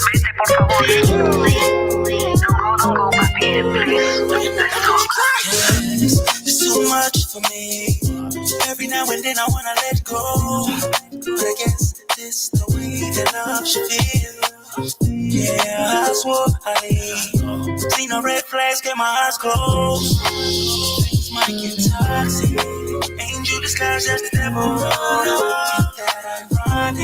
Vete, por favor. Don't go, papi, please. Let's talk. It's too much for me. Every now and then I wanna let go, but I guess this the way that love should feel. Yeah, I swore I'd leave. See no red flags, get my eyes closed. Things might get toxic. Angel disguised as the devil. That ironic.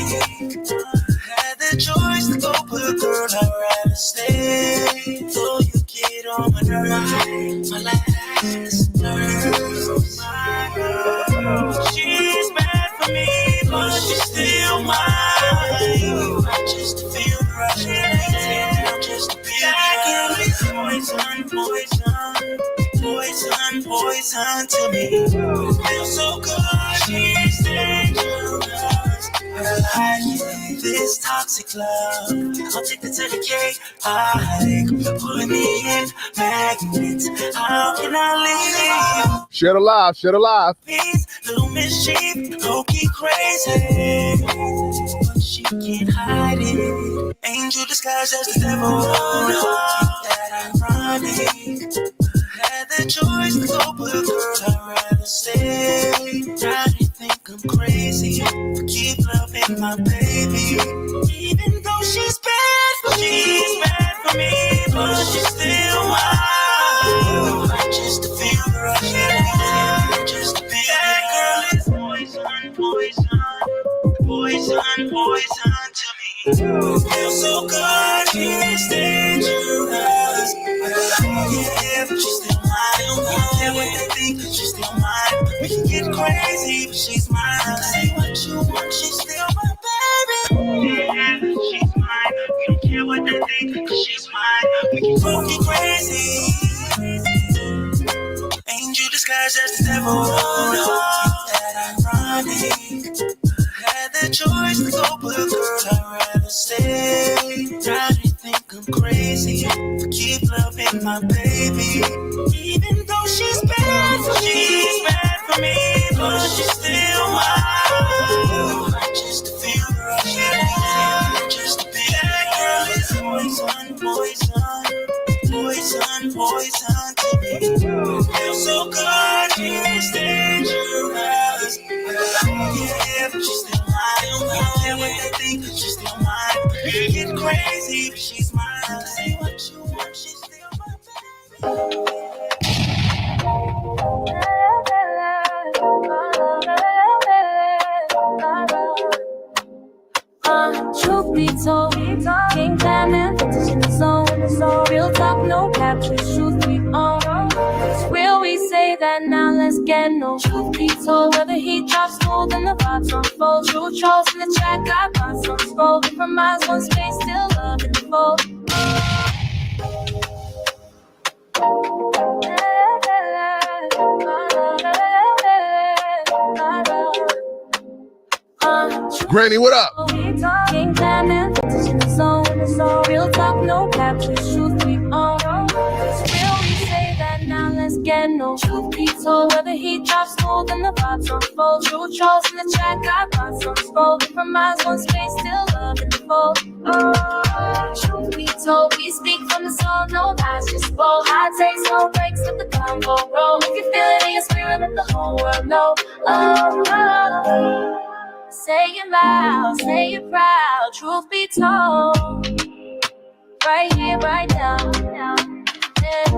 Had the choice to go, but girl, I'd rather stay. Though you get on my nerves, my last nerve. She's bad for me, but she's still mine. Just to feel the rush, just to feel the poison, poison, poison to me. It feels so good, she's dangerous. But I like it, this toxic love. I'll take it to the gate. I put me in magnet. How can I leave? Share the live, share the live. These little mischief, low-key crazy, but she can't hide it. Angel disguised as the devil. That ironic. Had the choice to go, but girl, I'd rather stay. Now you think I'm crazy for keep loving my baby, even though she's bad for me, but she's still mine. Just to feel the rush, just to be that girl is poison, poison, poison, poison to me. It feels so good, she's dangerous. Yeah, but she's still mine. I don't care what they think, she's still mine. We can get crazy, but she's mine. Say what you want, she's still my baby. Yeah, she's mine. We don't care what they think, cause she's mine. We can both get crazy. Angel disguised as the devil. That ironic. Had the choice to go, but girl, I'd rather stay. Now you think I'm crazy for keep loving my baby, even though she's bad for me, but she's still mine. Just to feel the rush, just to be that girl is poison, poison, poison, poison to me. Feels so good, she's dangerous. Yeah, but she's still mine. I don't care what they think, she's still mine. We can get crazy, but she's mine. Say what you want, she's still my baby. Truth be told, King Diamond, in the zone, real talk, no cap, just truth be on. It's real, we say that now, let's get no. Truth be told, whether he drops smooth and the vibes unfold. True trolls in the track, I got some scroll. Different minds, one space, still love in the fold. Granny, what up? King Diamond, in the zone, real talk, no cap, just truth be on. It's real, we say that now, let's get no. Truth be told, whether he drops smooth and the vibes unfold. True trolls in the track, I got some scroll. Different minds, one space, still love in the fold. Truth be told, we speak from the soul, no lies, just bold. High takes, no breaks, let the combo roll. If you feel it in your spirit, let the whole world know. Say it loud, say it proud. Truth be told, right here, right now. Yeah.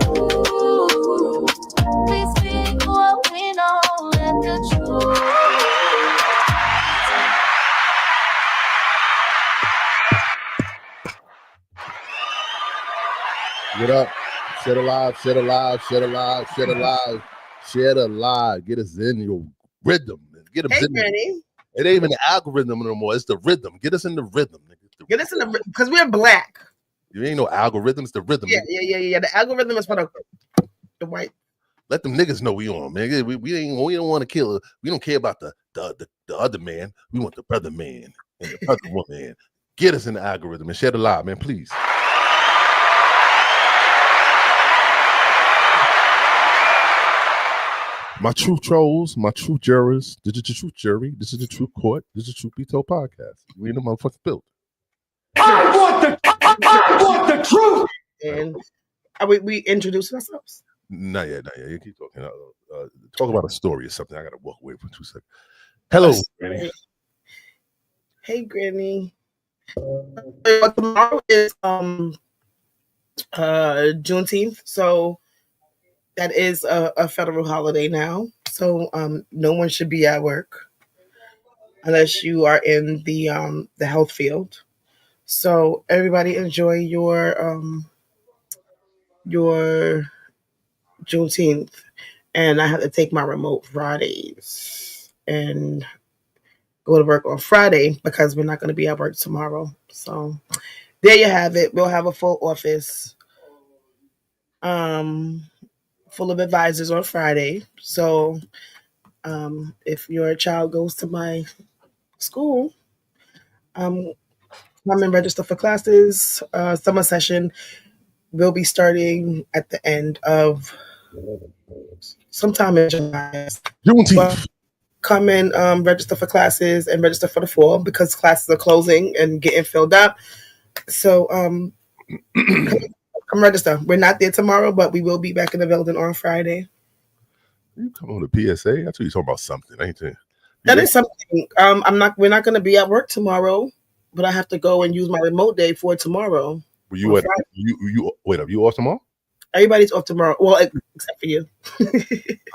Ooh, please speak what we know. Let the truth. Get up. Share the live, share the live, share the live, share the live, share the live. Get us in your rhythm. Get us Hey, in. Granny. It ain't even the algorithm no more. It's the rhythm. Get us in the rhythm. Nigga. Get us in the because we're black. You ain't no algorithm. It's the rhythm. Yeah, nigga. yeah. The algorithm is for the white. Let them niggas know we on, man. We don't want to kill. We don't care about the other man. We want the brother man and the brother woman. Get us in the algorithm and share the live, man, please. My true trolls, my true jurors. This is the truth jury. This is the truth court. This is the Truth Be Told podcast. We in the motherfucking building. I want the truth. And are we introducing ourselves? Not yet. You keep talking. Talk about a story or something. I gotta walk away for 2 seconds. Hello, Granny. Hey, Granny. Tomorrow is Juneteenth, so that is a federal holiday now. So no one should be at work unless you are in the health field. So everybody enjoy your Juneteenth. And I have to take my remote Fridays and go to work on Friday because we're not going to be at work tomorrow. So there you have it. We'll have a full office full of advisors on Friday. So if your child goes to my school, come and register for classes. Summer session will be starting at the end of sometime in July. Juneteenth. Come and register for classes and register for the fall because classes are closing and getting filled up. So come register. We're not there tomorrow, but we will be back in the building on Friday. You come on the PSA. I thought you talking about something, ain't you? That is something. We're not going to be at work tomorrow, but I have to go and use my remote day for tomorrow. Were you at you wait up? You off tomorrow? Everybody's off tomorrow. Well, except for you.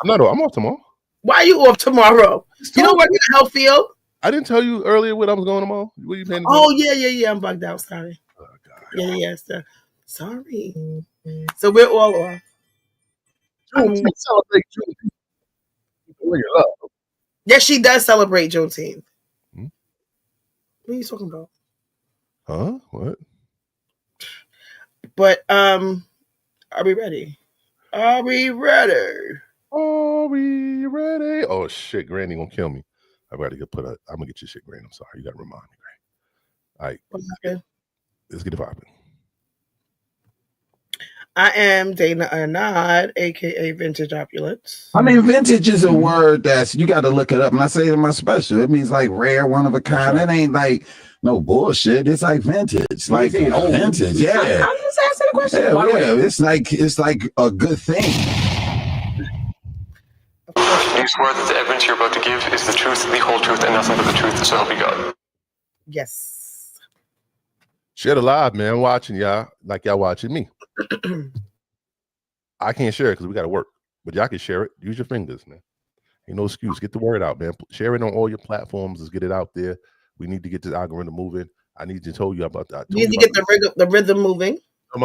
I'm off tomorrow. Why are you off tomorrow? You don't work in the health field? I didn't tell you earlier what I was going tomorrow. What you paying? Oh yeah. I'm bugged out. Sorry. Oh, God. Yeah. Sorry. So we're all off. Celebrate Juneteenth. Yes, she does celebrate Juneteenth. Hmm? What are you talking about? Huh? What? But are we ready? Are we ready? Are we ready? Oh shit, Granny gonna kill me. I'm gonna get your shit, Granny. I'm sorry. You gotta remind me, Granny. All right. Let's get it popping. I am Dana Arnott, aka Vintage Opulence. I mean, vintage is a word that's you got to look it up. And I say it in my special. It means like rare, one of a kind. It ain't like no bullshit. It's like vintage, like vintage. Yeah, I'm just asking a question. Yeah. It's like a good thing. You swear that the evidence you're about to give is the truth, the whole truth, and nothing but the truth, so help you God. Yes. Share the live, man. I'm watching y'all like y'all watching me. I can't share it because we got to work, but y'all can share it. Use your fingers, man. Ain't no excuse. Get the word out, man. Share it on all your platforms. Let's get it out there. We need to get this algorithm moving. I need to tell you about that. You need to get the rhythm moving. The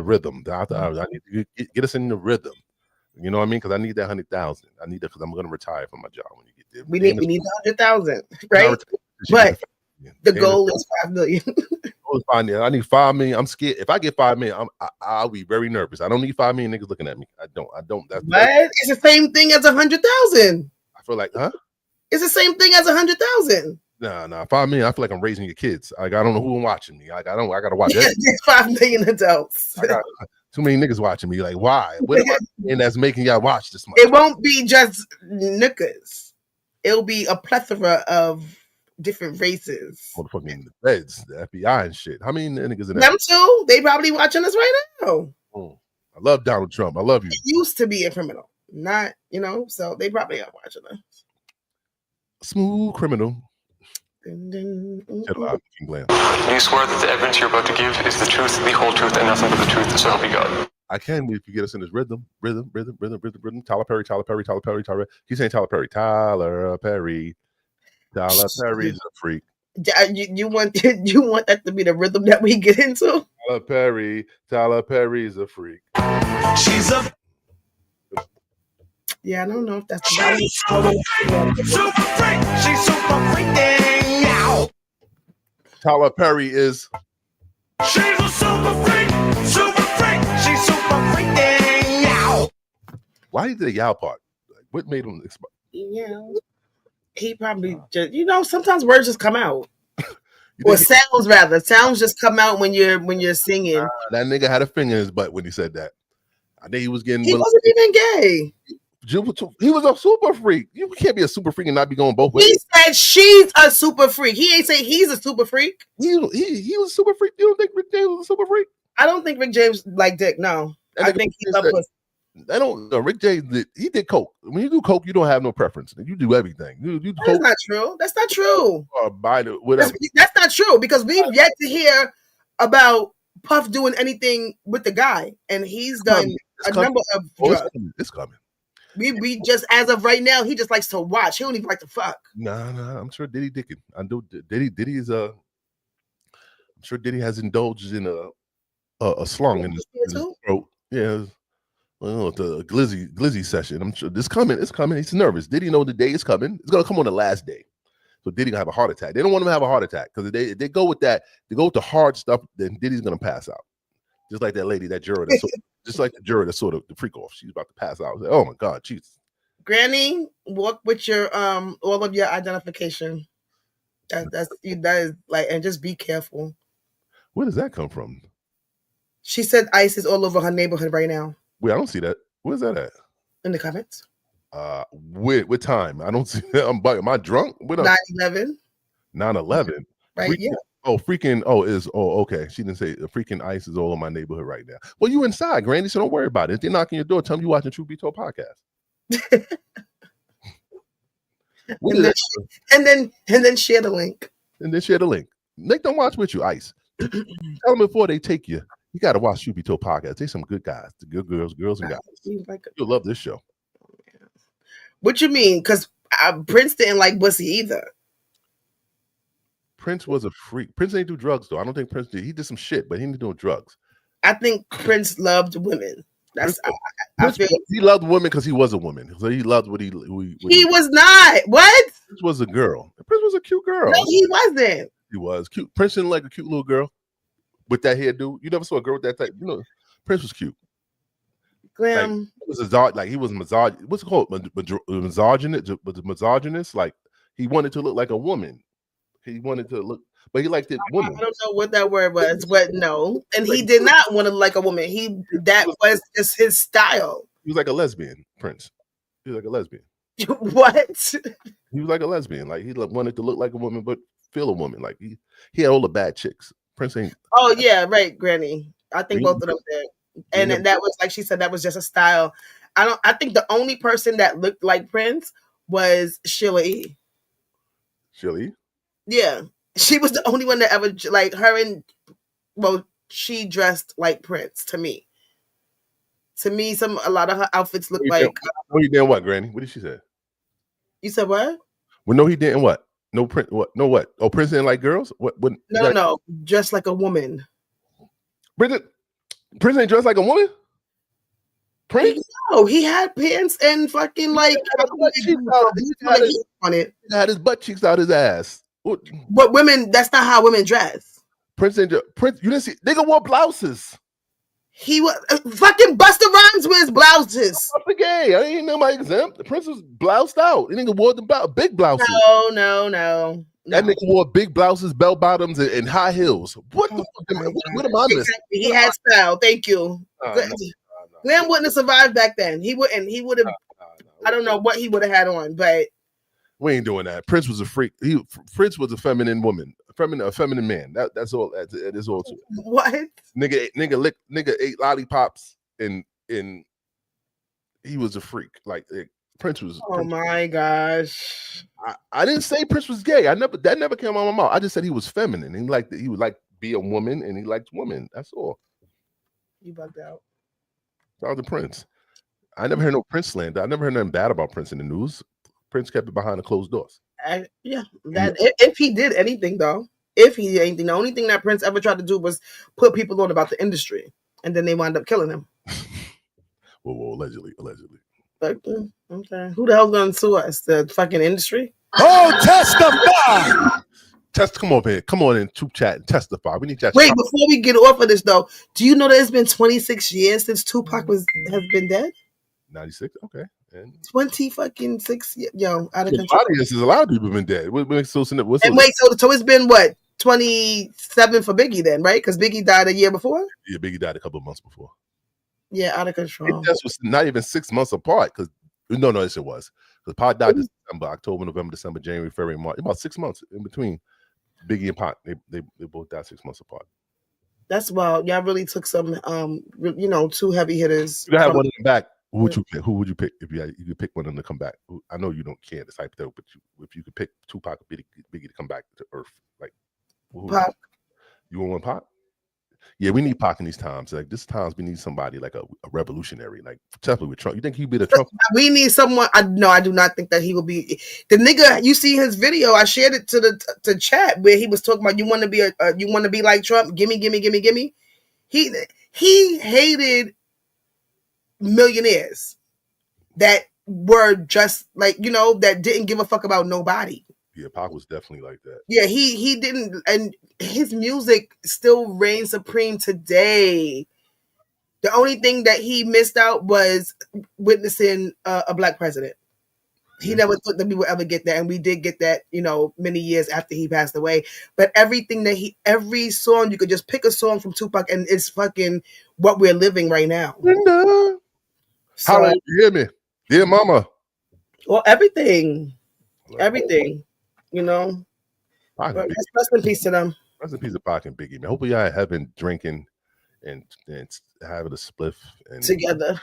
rhythm. I need to get us in the rhythm. You know what I mean? Because I need that 100,000. I need that because I'm going to retire from my job when you get there. We need 100,000, right? But the goal is 5 million. I need 5 million. I'm scared. If I get 5 million, I'll be very nervous. I don't need 5 million niggas looking at me. I don't. That's it's the same thing as 100,000. I feel like, huh? It's the same thing as 100,000. Nah. 5 million. I feel like I'm raising your kids. Like I don't know who watching me. Like I gotta watch that. There's 5 million adults. I got too many niggas watching me. Like why? What am I doing that's making y'all watch this much? It won't be just niggas. It'll be a plethora of different races. Motherfucking the feds, the FBI and shit. How many niggas in them too? They probably watching us right now. I love Donald Trump. I love you. It used to be a criminal, not so they probably are watching us. Smooth criminal. Dun, dun, Said a lot of King Glam. Do you swear that the evidence you're about to give is the truth, the whole truth, and nothing but the truth, so help you God? I can if you get us in this rhythm. Tyler Perry. He's saying Tyler Perry. Tyler Perry's a freak. You want that to be the rhythm that we get into? Tyler Perry's a freak. She's a Yeah, I don't know if that's super freak. She's super freaking out. Tyler Perry is. She's a super freak. Super freak. She's super freaking out. Why did the yow part? Like, what made him? Yeah. He probably just, sometimes words just come out. You Or think sounds rather. Sounds just come out when you're singing. that nigga had a finger in his butt when he said that? I think he was getting. He wasn't even gay. He was a super freak. You can't be a super freak and not be going both ways. He said she's a super freak. He ain't say he's a super freak. He was a super freak. You don't think Rick James was a super freak? I don't think Rick James like dick. No, I think he loved pussy. I don't. Rick James did coke. When you do coke, you don't have no preference. You do everything. You do That's coke. not true. That's not true. Or buy the whatever. That's not true because we've yet to hear about Puff doing anything with the guy, and he's done a number of drugs. It's coming. We just, as of right now, he just likes to watch. He don't even like to fuck. Nah. I'm sure Diddy dicking. I know Diddy is I'm sure Diddy has indulged in a slung in his throat. Yeah. Well, the glizzy session. I'm sure this coming. It's coming. He's nervous. Diddy know the day is coming. It's gonna come on the last day. So Diddy gonna have a heart attack. They don't want him to have a heart attack because they go with that. They go with the hard stuff. Then Diddy's gonna pass out, just like that lady, that juror. Just like the juror that sort of the freak off. She's about to pass out. I was like, oh my God, Jesus. Granny, walk with your all of your identification. That is like, and just be careful. Where does that come from? She said ICE is all over her neighborhood right now. Wait, I don't see that. Where's that at? In the comments. What time? I don't see that. Am I drunk? 9/11. 9/11. Right. Yeah. Okay. She didn't say the freaking ICE is all in my neighborhood right now. Well, you inside, Granny, so don't worry about it. If they're knocking your door, tell them you watching Truth Be Told podcast. and then share the link. And then share the link. Make them watch with you, ICE. Tell them before they take you. You got to watch Truth Be Told podcast. They're some good guys, the good girls and guys. You'll love this show. What you mean? Because Prince didn't like pussy either. Prince was a freak. Prince ain't do drugs though. I don't think Prince did. He did some shit, but he didn't do drugs. I think Prince loved women. I feel he loved women because he was a woman. So he loved what he was not. What? Prince was a girl. Prince was a cute girl. No, he wasn't. He was cute. Prince didn't like a cute little girl with that hairdo. You never saw a girl with that type. Prince was cute. Glam. He was misogynist. What's it called? Misogynist. Like he wanted to look like a woman. He wanted to look, but he liked it woman. I don't know what that word was, but no. And he did not want to look like a woman. That was just his style. He was like a lesbian, Prince. He was like a lesbian. What? He was like a lesbian. Like he wanted to look like a woman, but feel a woman. Like he had all the bad chicks. Prince ain't. Oh yeah, right, Granny. I think both of them did. And that was, like she said, that was just a style. I think the only person that looked like Prince was Sheila E. Sheila E? Yeah. She was the only one that ever, like her and, well, she dressed like Prince to me. To me, a lot of her outfits look like. No, he didn't what, Granny? What did she say? You said what? Well, no, he didn't what? No, Prince. What? No, what? Oh, Prince didn't like girls? What? No, dressed like a woman. Prince ain't dressed like a woman? Prince? No, he had pants and fucking like. He had his butt cheeks out his ass. But women, that's not how women dress. Prince, you didn't see, nigga wore blouses. He was fucking Busta Rhymes with his blouses. I'm gay. I ain't nobody exempt. The Prince was bloused out. The nigga wore the big blouses. No. That nigga wore big blouses, bell bottoms, and high heels. What the fuck? What am I missing? Exactly. He had style. Thank you. Glenn wouldn't have survived back then. He wouldn't. He would have. I don't know what he would have had on, but we ain't doing that. Prince was a freak. Prince was a feminine woman, a feminine man. That's all. That is all to it. What? Nigga ate lollipops and he was a freak. Like Prince was. Oh my gosh. I didn't say Prince was gay. That never came out of my mouth. I just said he was feminine. He would like be a woman, and he liked women. That's all. You bugged out. That was the Prince. I never heard no Prince slander. I never heard nothing bad about Prince in the news. Prince kept it behind the closed doors. If he did anything though, the only thing that Prince ever tried to do was put people on about the industry, and then they wound up killing him. Whoa, allegedly. Like, okay, who the hell's gonna sue us? The fucking industry? Oh, testify! Come on in, troop chat and testify. We need that. Wait, before we get off of this though, do you know that it's been 26 years since Tupac has been dead? 96, okay. And 26, yo, out of control. A lot of people have been dead. So it's been what, 27 for Biggie then, right? Because Biggie died a year before. Yeah, Biggie died a couple of months before. Yeah, out of control. It just was not even 6 months apart. Because yes, it was. Because Pac died December, October, November, December, January, February, March. About 6 months in between Biggie and Pac. They both died 6 months apart. That's wild. Y'all really took some, two heavy hitters. You have one in the back. Who would you pick if you could pick one of them to come back? I know you don't care this hypothetical, but if you could pick Tupac or Biggie to come back to Earth, like Pac. You want Pac? Yeah, we need Pac in these times. Like this times, we need somebody like a revolutionary, like especially with Trump. You think he'd be the Trump? We need someone. I do not think that he will be the nigga. You see his video? I shared it to chat where he was talking about you want to be like Trump. Gimme. He hated millionaires that were just like, that didn't give a fuck about nobody. Yeah, Pac was definitely like that. Yeah, he didn't, and his music still reigns supreme today. The only thing that he missed out was witnessing a black president. He never thought that we would ever get that, and we did get that, many years after he passed away. But every song, you could just pick a song from Tupac, and it's fucking what we're living right now. So, how you hear me, dear mama? Well, everything. But rest in peace to them. Rest in peace to Pac and Biggie, man. Hopefully, y'all have been drinking and having a spliff and together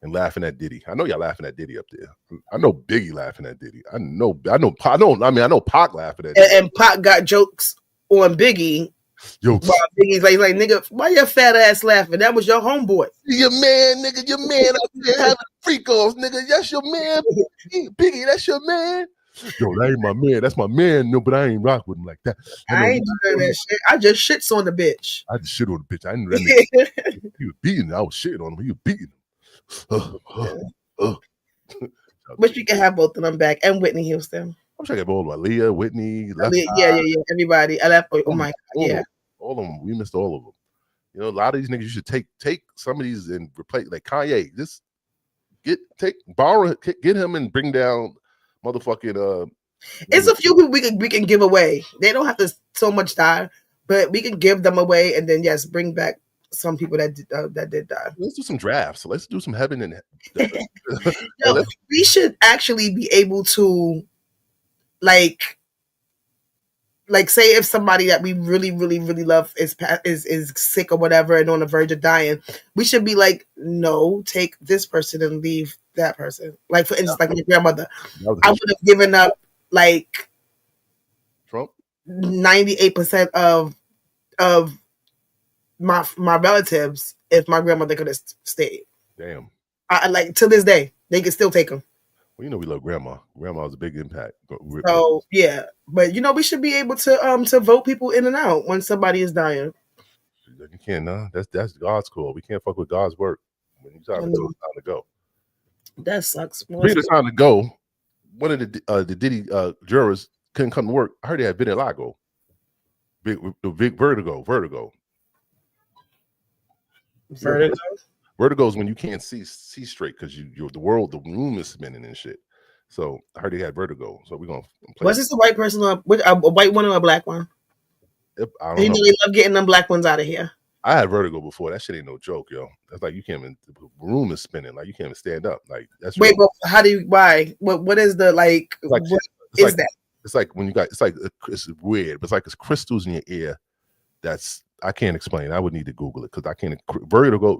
and laughing at Diddy. I know y'all laughing at Diddy up there. I know Biggie laughing at Diddy. I know Pac laughing at Diddy. And Pac got jokes on Biggie. Jokes. While Biggie's like, nigga, why your fat ass laughing? That was your homeboy. Your man, nigga, your man out there having freak offs, nigga. That's your man, Biggie. That's your man. Yo, that ain't my man. That's my man. No, but I ain't rock with him like that. I ain't doing that shit. I just shits on the bitch. I just shit on the bitch. I didn't know that nigga. He was beating him. I was shitting on him. He was beating him. Wish we could have both of them back and Whitney Houston. I'm sure I got both of Leah, Whitney. Yeah. Everybody. Oh my God. Yeah. All of them. We missed all of them. A lot of these niggas, you should take some of these and replace, like Kanye. Just borrow, get him and bring down motherfucking. It's a few people we can give away. They don't have to so much die, but we can give them away and then bring back some people that did die. Let's do some drafts. Let's do some heaven and. We should actually be able to, like say if somebody that we really, really, really love is sick or whatever and on the verge of dying, we should be like, no, take this person and leave that person. Like for instance, like my grandmother, I would have given up like Trump 98% of my relatives if my grandmother could have stayed. Damn. I like to this day they can still take them. Well, we love grandma. Grandma was a big impact. So yeah, but we should be able to vote people in and out when somebody is dying. You can't, nah. That's God's call. We can't fuck with God's work. When you time to go, it's time to go. That sucks. Speaking of time to go, one of the Diddy jurors couldn't come to work. I heard he had vitiligo. Big vertigo. Vertigo is when you can't see straight because the room is spinning and shit. So I heard he had vertigo. So we're gonna play. Was this a white person or a white one or a black one? I don't know. They love getting them black ones out of here. I had vertigo before. That shit ain't no joke, yo. That's like you can't even. The room is spinning. Like you can't even stand up. Like that's. Wait, but how do you? Why? What is the like? What is that? It's like when you got. It's like it's weird, but it's like it's crystals in your ear. That's I can't explain. I would need to Google it because I can't. Vertigo.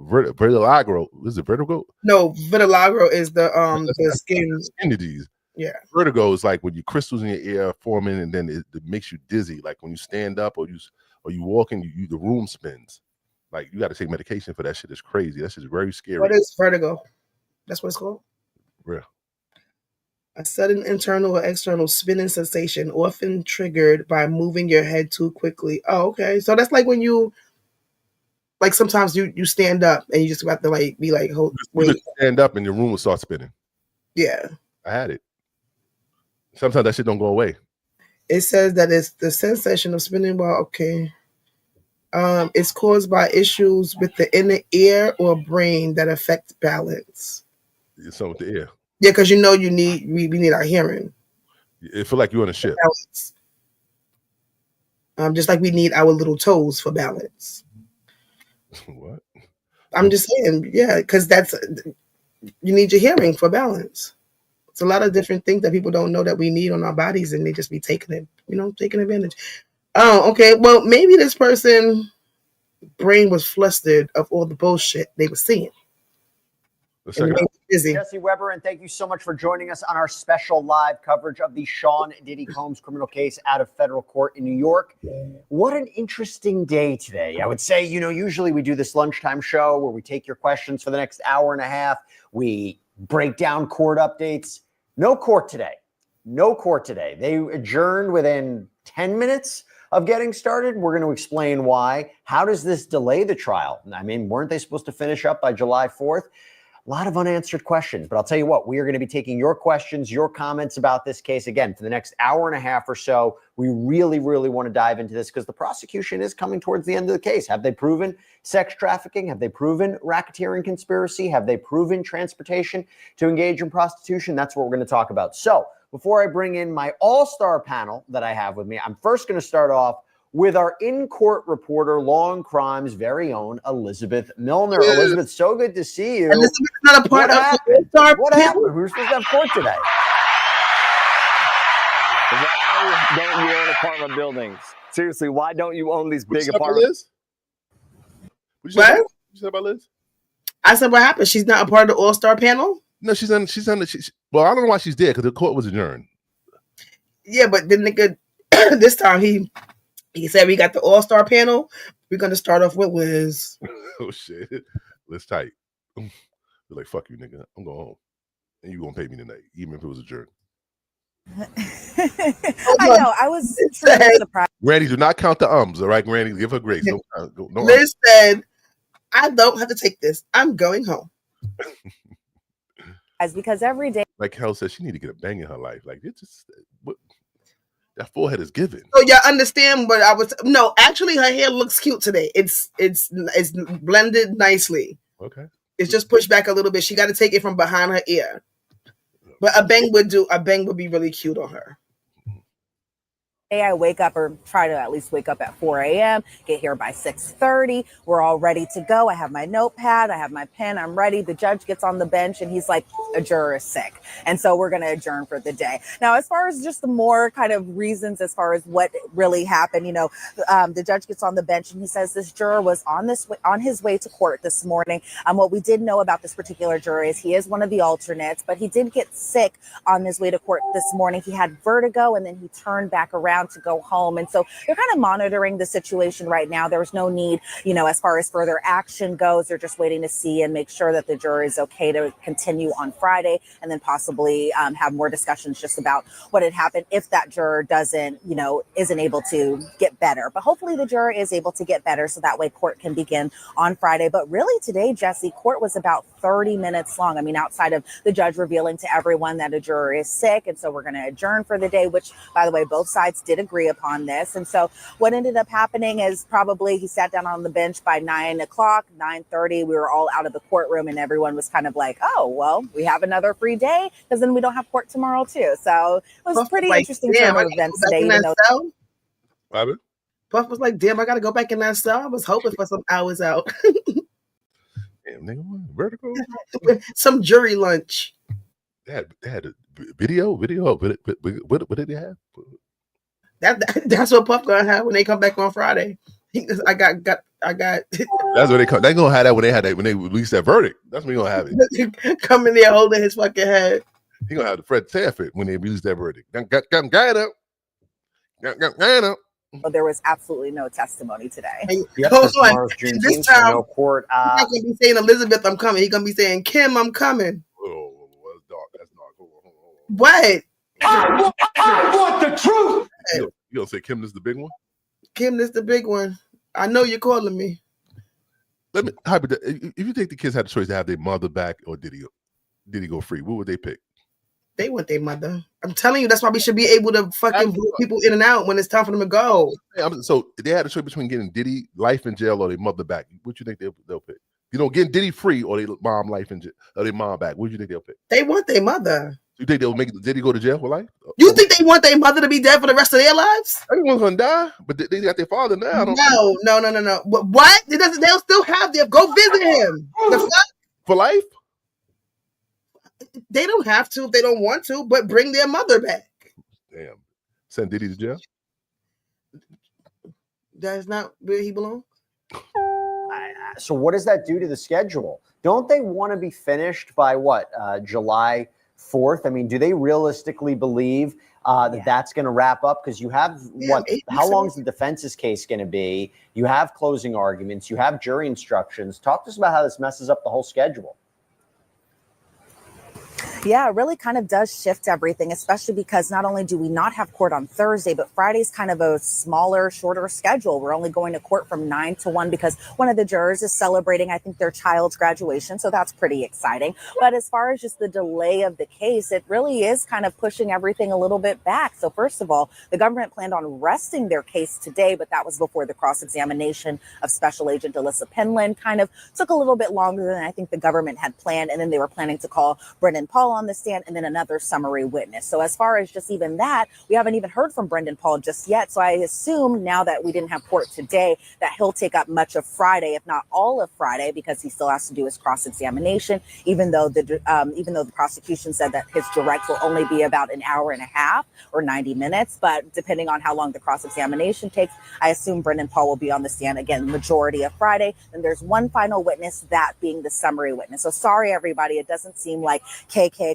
Is it vertigo? No, vitiligo is the skin. Skin disease. Yeah. Vertigo is like when your crystals in your ear are forming, and then it makes you dizzy. Like when you stand up or you walking, the room spins. Like you got to take medication for that shit. It's crazy. That shit's very scary. What is vertigo? That's what it's called. Yeah. A sudden internal or external spinning sensation, often triggered by moving your head too quickly. Oh, okay. So that's like when you, like sometimes you stand up and you just have to like be like, wait. Stand up and your room will start spinning. Yeah. I had it. Sometimes that shit don't go away. It says that it's the sensation of spinning while it's caused by issues with the inner ear or brain that affect balance. It's something with the ear. Yeah, because we need our hearing. It feel like you're on a ship. Balance. Just like we need our little toes for balance. What? I'm just saying, yeah, because you need your hearing for balance. It's a lot of different things that people don't know that we need on our bodies, and they just be taking advantage. Oh, okay. Well, maybe this person brain was flustered of all the bullshit they were seeing. Jesse Weber, and thank you so much for joining us on our special live coverage of the Sean Diddy Combs criminal case out of federal court in New York. What an interesting day today. I would say, usually we do this lunchtime show where we take your questions for the next hour and a half. We break down court updates. No court today. No court today. They adjourned within 10 minutes of getting started. We're going to explain why. How does this delay the trial? I mean, weren't they supposed to finish up by July 4th? A lot of unanswered questions, but I'll tell you what, we are going to be taking your questions, your comments about this case again for the next hour and a half or so. We really, really want to dive into this because the prosecution is coming towards the end of the case. Have they proven sex trafficking? Have they proven racketeering conspiracy? Have they proven transportation to engage in prostitution? That's what we're going to talk about. So before I bring in my all-star panel that I have with me, I'm first going to start off with our in-court reporter, Law and Crime's very own Elizabeth Milner. Yeah. Elizabeth, so good to see you. Elizabeth's not a part of What happened? We were supposed to have court today. Why don't you own apartment buildings? Seriously, why don't you own these big apartments? What you said about Liz? I said, what happened? She's not a part of the all-star panel? No, she's on well, I don't know why she's there because the court was adjourned. Yeah, but the nigga, this time he said we got the all-star panel. We're going to start off with Liz. Oh, shit. Liz tight. They're like, fuck you, nigga. I'm going home. And you going to pay me tonight, even if it was adjourned. I know. I was surprised. Granny, do not count the ums, all right, Granny? Give her grace. No Liz said, I don't have to take this. I'm going home. Because every day. Like Hell says, she need to get a bang in her life. Like, it's just... That forehead is given. So y'all understand what I was? No, actually, her hair looks cute today. It's blended nicely. Okay. It's just pushed back a little bit. She got to take it from behind her ear. But a bang would be really cute on her. I wake up or try to at least wake up at 4 a.m., get here by 6:30. We're all ready to go. I have my notepad. I have my pen. I'm ready. The judge gets on the bench and he's like, a juror is sick. And so we're going to adjourn for the day. Now, as far as just the more kind of reasons as far as what really happened, the judge gets on the bench and he says this juror was on his way to court this morning. What we did know about this particular juror is he is one of the alternates, but he did get sick on his way to court this morning. He had vertigo and then he turned back around to go home. And so they're kind of monitoring the situation right now. There was no need, as far as further action goes, they're just waiting to see and make sure that the juror is okay to continue on Friday and then possibly have more discussions just about what had happened if that juror isn't able to get better. But hopefully the juror is able to get better so that way court can begin on Friday. But really today, Jesse, court was about 30 minutes long. I mean, outside of the judge revealing to everyone that a juror is sick. And so we're going to adjourn for the day, which, by the way, both sides did agree upon this. And so what ended up happening is probably he sat down on the bench by 9 o'clock, 9:30. We were all out of the courtroom and everyone was kind of like, oh, well, we have another free day because then we don't have court tomorrow too. So it was pretty interesting turn of events today. Puff was like, damn, I got to go back in that cell. I was hoping for some hours out. Damn, nigga, vertigo? Some jury lunch. They had a video. What did they have? That's what Puff gonna have when they come back on Friday. I got. That's what they come. They gonna have that when they release that verdict. That's when they gonna have it. Come in there holding his fucking head. He gonna have the Fred Sanford when they release that verdict. Got up. But there was absolutely no testimony today. Yep, Hold on. tomorrow's Juneteenth, This so time, no court. he's not gonna be saying Elizabeth, I'm coming. He's gonna be saying Kim, I'm coming. Oh, that's dark. That's dark. Hold on. What? I want the truth. You gonna say Kim is the big one? Kim, this the big one. I know you're calling me. Let me if you think the kids had the choice to have their mother back or did he go free, what would they pick? They want their mother. I'm telling you, that's why we should be able to fucking vote people in and out when it's time for them to go. So they had a choice between getting Diddy life in jail or their mother back. What you think they'll pick? Getting Diddy free or their mom life in jail or their mom back. What do you think they'll pick? They want their mother. You think they'll make Diddy go to jail for life? You think they want their mother to be dead for the rest of their lives? Everyone's gonna die, but they got their father now. No. What? They'll still have their go visit him. The fuck? For life? They don't have to if they don't want to, but bring their mother back. Damn. Send Diddy to jail? That's not where he belongs. So what does that do to the schedule? Don't they want to be finished by what, July 4th? I mean, do they realistically believe that's going to wrap up? Because you have how long is the defense's case going to be? You have closing arguments. You have jury instructions. Talk to us about how this messes up the whole schedule. Yeah, it really kind of does shift everything, especially because not only do we not have court on Thursday, but Friday's kind of a smaller, shorter schedule. We're only going to court from 9 to 1 because one of the jurors is celebrating, I think, their child's graduation. So that's pretty exciting. But as far as just the delay of the case, it really is kind of pushing everything a little bit back. So first of all, the government planned on resting their case today, but that was before the cross-examination of Special Agent Alyssa Penland kind of took a little bit longer than I think the government had planned. And then they were planning to call Brendan Paul on the stand and then another summary witness. So as far as just even that, we haven't even heard from Brendan Paul just yet. So I assume now that we didn't have court today that he'll take up much of Friday, if not all of Friday, because he still has to do his cross-examination, even though the prosecution said that his direct will only be about an hour and a half or 90 minutes. But depending on how long the cross-examination takes, I assume Brendan Paul will be on the stand again, majority of Friday. Then there's one final witness, that being the summary witness. So sorry, everybody. It doesn't seem like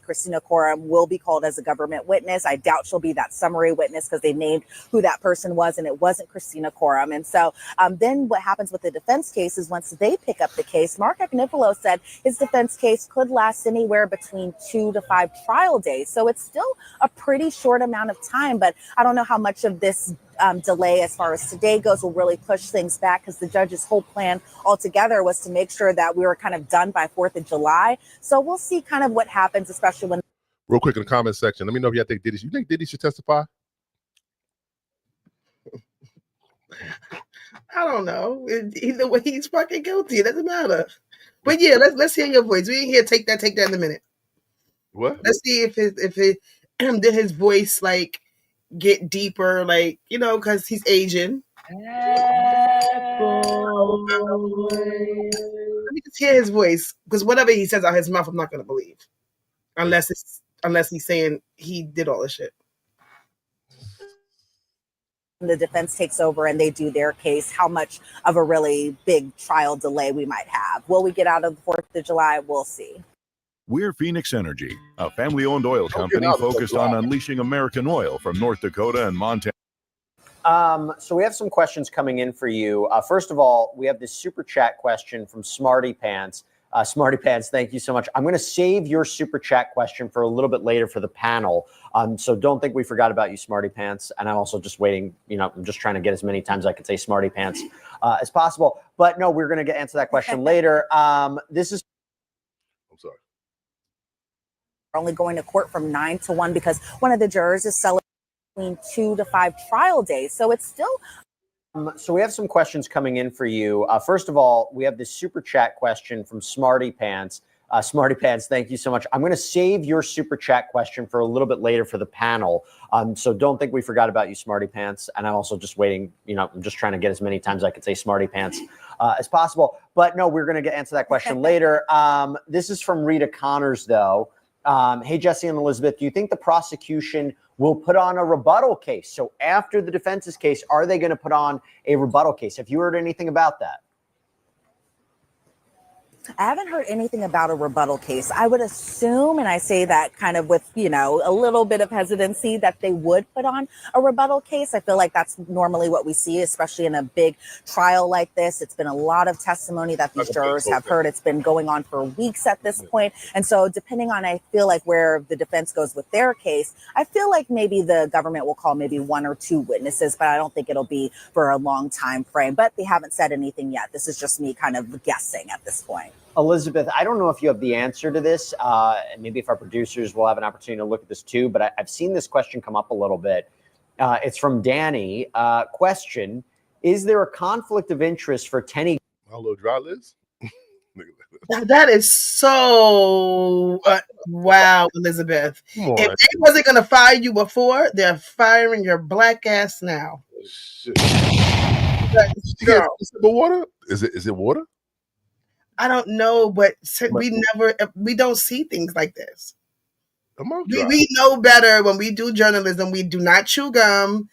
Christina Coram will be called as a government witness. I doubt she'll be that summary witness because they named who that person was and it wasn't Christina Coram. And so then what happens with the defense case is once they pick up the case, Mark Agnifilo said his defense case could last anywhere between 2 to 5 trial days. So it's still a pretty short amount of time, but I don't know how much of this delay as far as today goes will really push things back because the judge's whole plan altogether was to make sure that we were kind of done by 4th of July. So we'll see kind of what happens, especially when. Real quick in the comment section, let me know if y'all think Diddy. You think Diddy should testify? I don't know. Either way, he's fucking guilty. It doesn't matter. But yeah, let's hear your voice. We ain't here. Take that in a minute. What? Let's see if did his voice like get deeper, like, you know, because he's Asian. Let me just hear his voice, because whatever he says out his mouth, I'm not gonna believe, unless he's saying he did all this shit. The defense takes over and they do their case, how much of a really big trial delay we might have. Will we get out of the 4th of July? We'll see. We're Phoenix Energy, a family-owned oil company focused on unleashing American oil from North Dakota and Montana. So we have some questions coming in for you. First of all, we have this super chat question from Smarty Pants. Smarty Pants, thank you so much. I'm going to save your super chat question for a little bit later for the panel. So don't think we forgot about you, Smarty Pants. And I'm also just waiting. You know, I'm just trying to get as many times I can say Smarty Pants as possible. But no, we're going to answer that question later. This is. I'm sorry. We're only going to court from 9 to 1 because one of the jurors is celebrating between 2 to 5 trial days. So it's still. So we have some questions coming in for you. First of all, we have this super chat question from Smarty Pants. Smarty Pants, thank you so much. I'm going to save your super chat question for a little bit later for the panel. So don't think we forgot about you, Smarty Pants. And I'm also just waiting. You know, I'm just trying to get as many times I can say Smarty Pants as possible. But no, we're going to answer that question later. This is from Rita Connors, though. Hey, Jesse and Elizabeth, do you think the prosecution will put on a rebuttal case. So after the defense's case, are they going to put on a rebuttal case? Have you heard anything about that? I haven't heard anything about a rebuttal case. I would assume, and I say that kind of with, a little bit of hesitancy, that they would put on a rebuttal case. I feel like that's normally what we see, especially in a big trial like this. It's been a lot of testimony that these jurors have heard. It's been going on for weeks at this point. And so depending on, I feel like, where the defense goes with their case, I feel like maybe the government will call maybe 1 or 2 witnesses, but I don't think it'll be for a long time frame. But they haven't said anything yet. This is just me kind of guessing at this point. Elizabeth, I don't know if you have the answer to this. And maybe if our producers will have an opportunity to look at this too, but I've seen this question come up a little bit. It's from Danny. Question, is there a conflict of interest for Tenny? Hello, dry Liz. That is so wow, Elizabeth. Come on. If they wasn't gonna fire you before, they're firing your black ass now. Shit. Girl. Is it water? Is it water? I don't know, but we don't see things like this. We know better when we do journalism. We do not chew gum.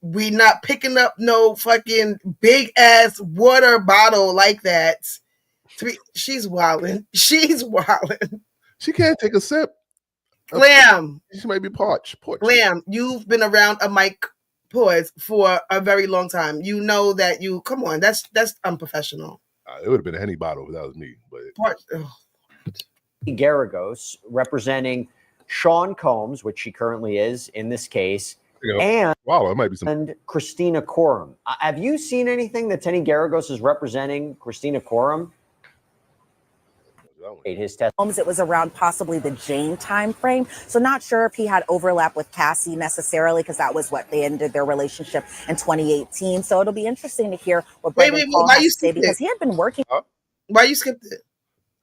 We not picking up no fucking big ass water bottle like that. She's wilding. She's wilding. She can't take a sip. Glam. She may be parched. Glam, you've been around a mic pause for a very long time. You know that come on, that's unprofessional. It would have been a Henny bottle if that was me. But Garagos representing Sean Combs, which she currently is in this case, and it might be and Christina Coram. Have you seen anything that Tenny Garagos is representing Christina Coram? His It was around possibly the Jane time frame, so not sure if he had overlap with Cassie necessarily, because that was what they ended their relationship in 2018. So it'll be interesting to hear what Brendan Paul has to say, because he had been working. Why you skipped it?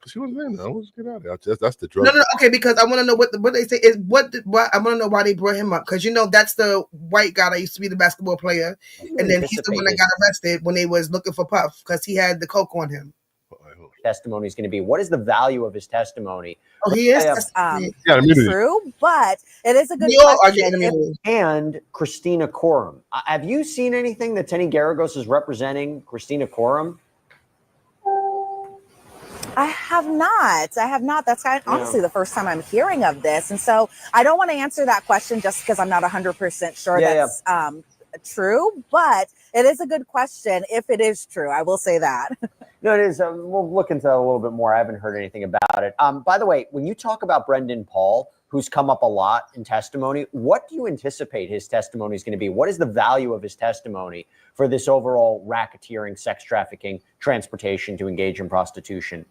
Because she wasn't in there. Let's get out of there. That's the drug. No. Okay, because I want to know what they say is what I want to know why they brought him up, because that's the white guy that used to be the basketball player, and then he's the one that got arrested when they was looking for Puff because he had the coke on him. Testimony is going to be, what is the value of his testimony? Oh, he is true, but it is a good question. And Christina Coram, have you seen anything that Tenny Garagos is representing Christina Coram? I have not. That's honestly the first time I'm hearing of this, and so I don't want to answer that question just because I'm not 100% sure that's true. But it is a good question if it is true. I will say that. No, it is. We'll look into that a little bit more. I haven't heard anything about it. By the way, when you talk about Brendan Paul, who's come up a lot in testimony, what do you anticipate his testimony is going to be? What is the value of his testimony for this overall racketeering, sex trafficking, transportation to engage in prostitution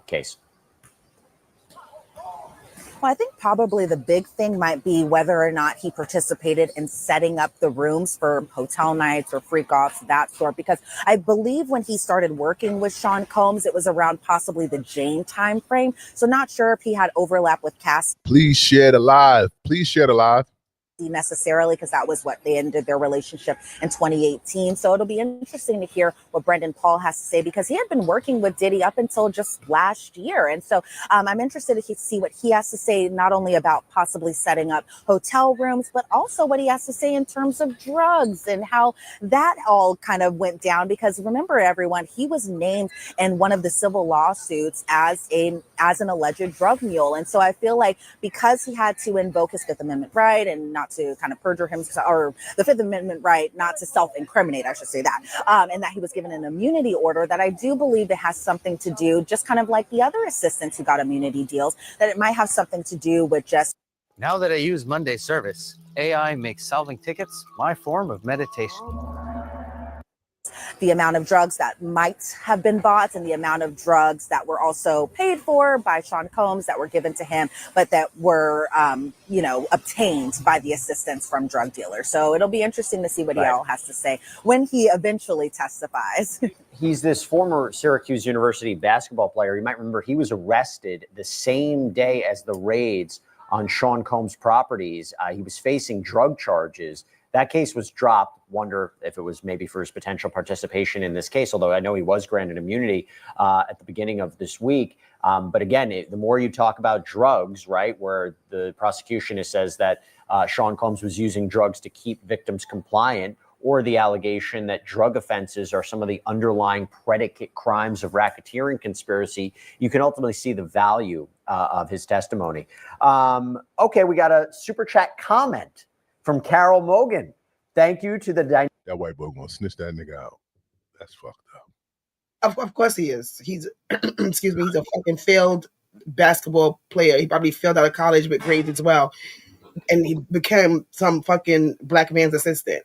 case? Well, I think probably the big thing might be whether or not he participated in setting up the rooms for hotel nights or freak offs, that sort, because I believe when he started working with Sean Combs, it was around possibly the Jane time frame. So not sure if he had overlap with Cassie. Please share the live. Necessarily, because that was what they ended their relationship in 2018. So it'll be interesting to hear what Brendan Paul has to say, because he had been working with Diddy up until just last year. And so I'm interested to see what he has to say, not only about possibly setting up hotel rooms, but also what he has to say in terms of drugs and how that all kind of went down. Because remember, everyone, he was named in one of the civil lawsuits as an alleged drug mule. And so I feel like because he had to invoke his Fifth Amendment right and not to kind of perjure himself, or the Fifth Amendment right not to self-incriminate, I should say that, and that he was given an immunity order, that I do believe it has something to do, just kind of like the other assistants who got immunity deals, that it might have something to do with just... Now that I use Monday service, AI makes solving tickets my form of meditation. The amount of drugs that might have been bought and the amount of drugs that were also paid for by Sean Combs that were given to him, but that were, obtained by the assistance from drug dealers. So it'll be interesting to see what he all has to say when he eventually testifies. He's this former Syracuse University basketball player. You might remember he was arrested the same day as the raids on Sean Combs' properties. He was facing drug charges That case was dropped. Wonder if it was maybe for his potential participation in this case, although I know he was granted immunity at the beginning of this week. But again, the more you talk about drugs, right, where the prosecution says that Sean Combs was using drugs to keep victims compliant, or the allegation that drug offenses are some of the underlying predicate crimes of racketeering conspiracy, you can ultimately see the value of his testimony. Okay, we got a super chat comment from Carol Mogan. Thank you to the that white boy gonna snitch that nigga out. That's fucked up. Of course he is. He's excuse me. He's a fucking failed basketball player. He probably failed out of college with grades as well, and he became some fucking black man's assistant.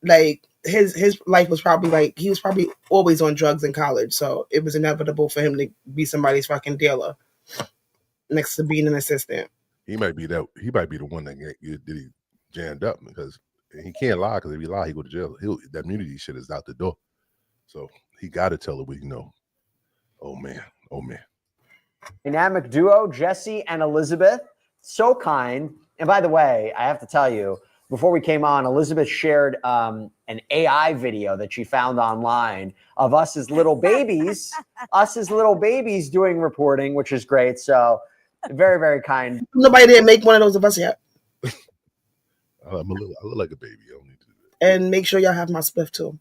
Like his life was probably like he was probably always on drugs in college, so it was inevitable for him to be somebody's fucking dealer next to being an assistant. He might be the one that he jammed up, because he can't lie, because if he lie, he go to jail. That immunity shit is out the door. So he got to tell her what you know. Oh man. Dynamic duo, Jesse and Elizabeth. So kind. And by the way, I have to tell you, before we came on, Elizabeth shared an AI video that she found online of us as little babies, doing reporting, which is great. So very, very kind. Nobody didn't make one of those of us yet. I look like a baby. I don't need to do And make sure y'all have my spliff too.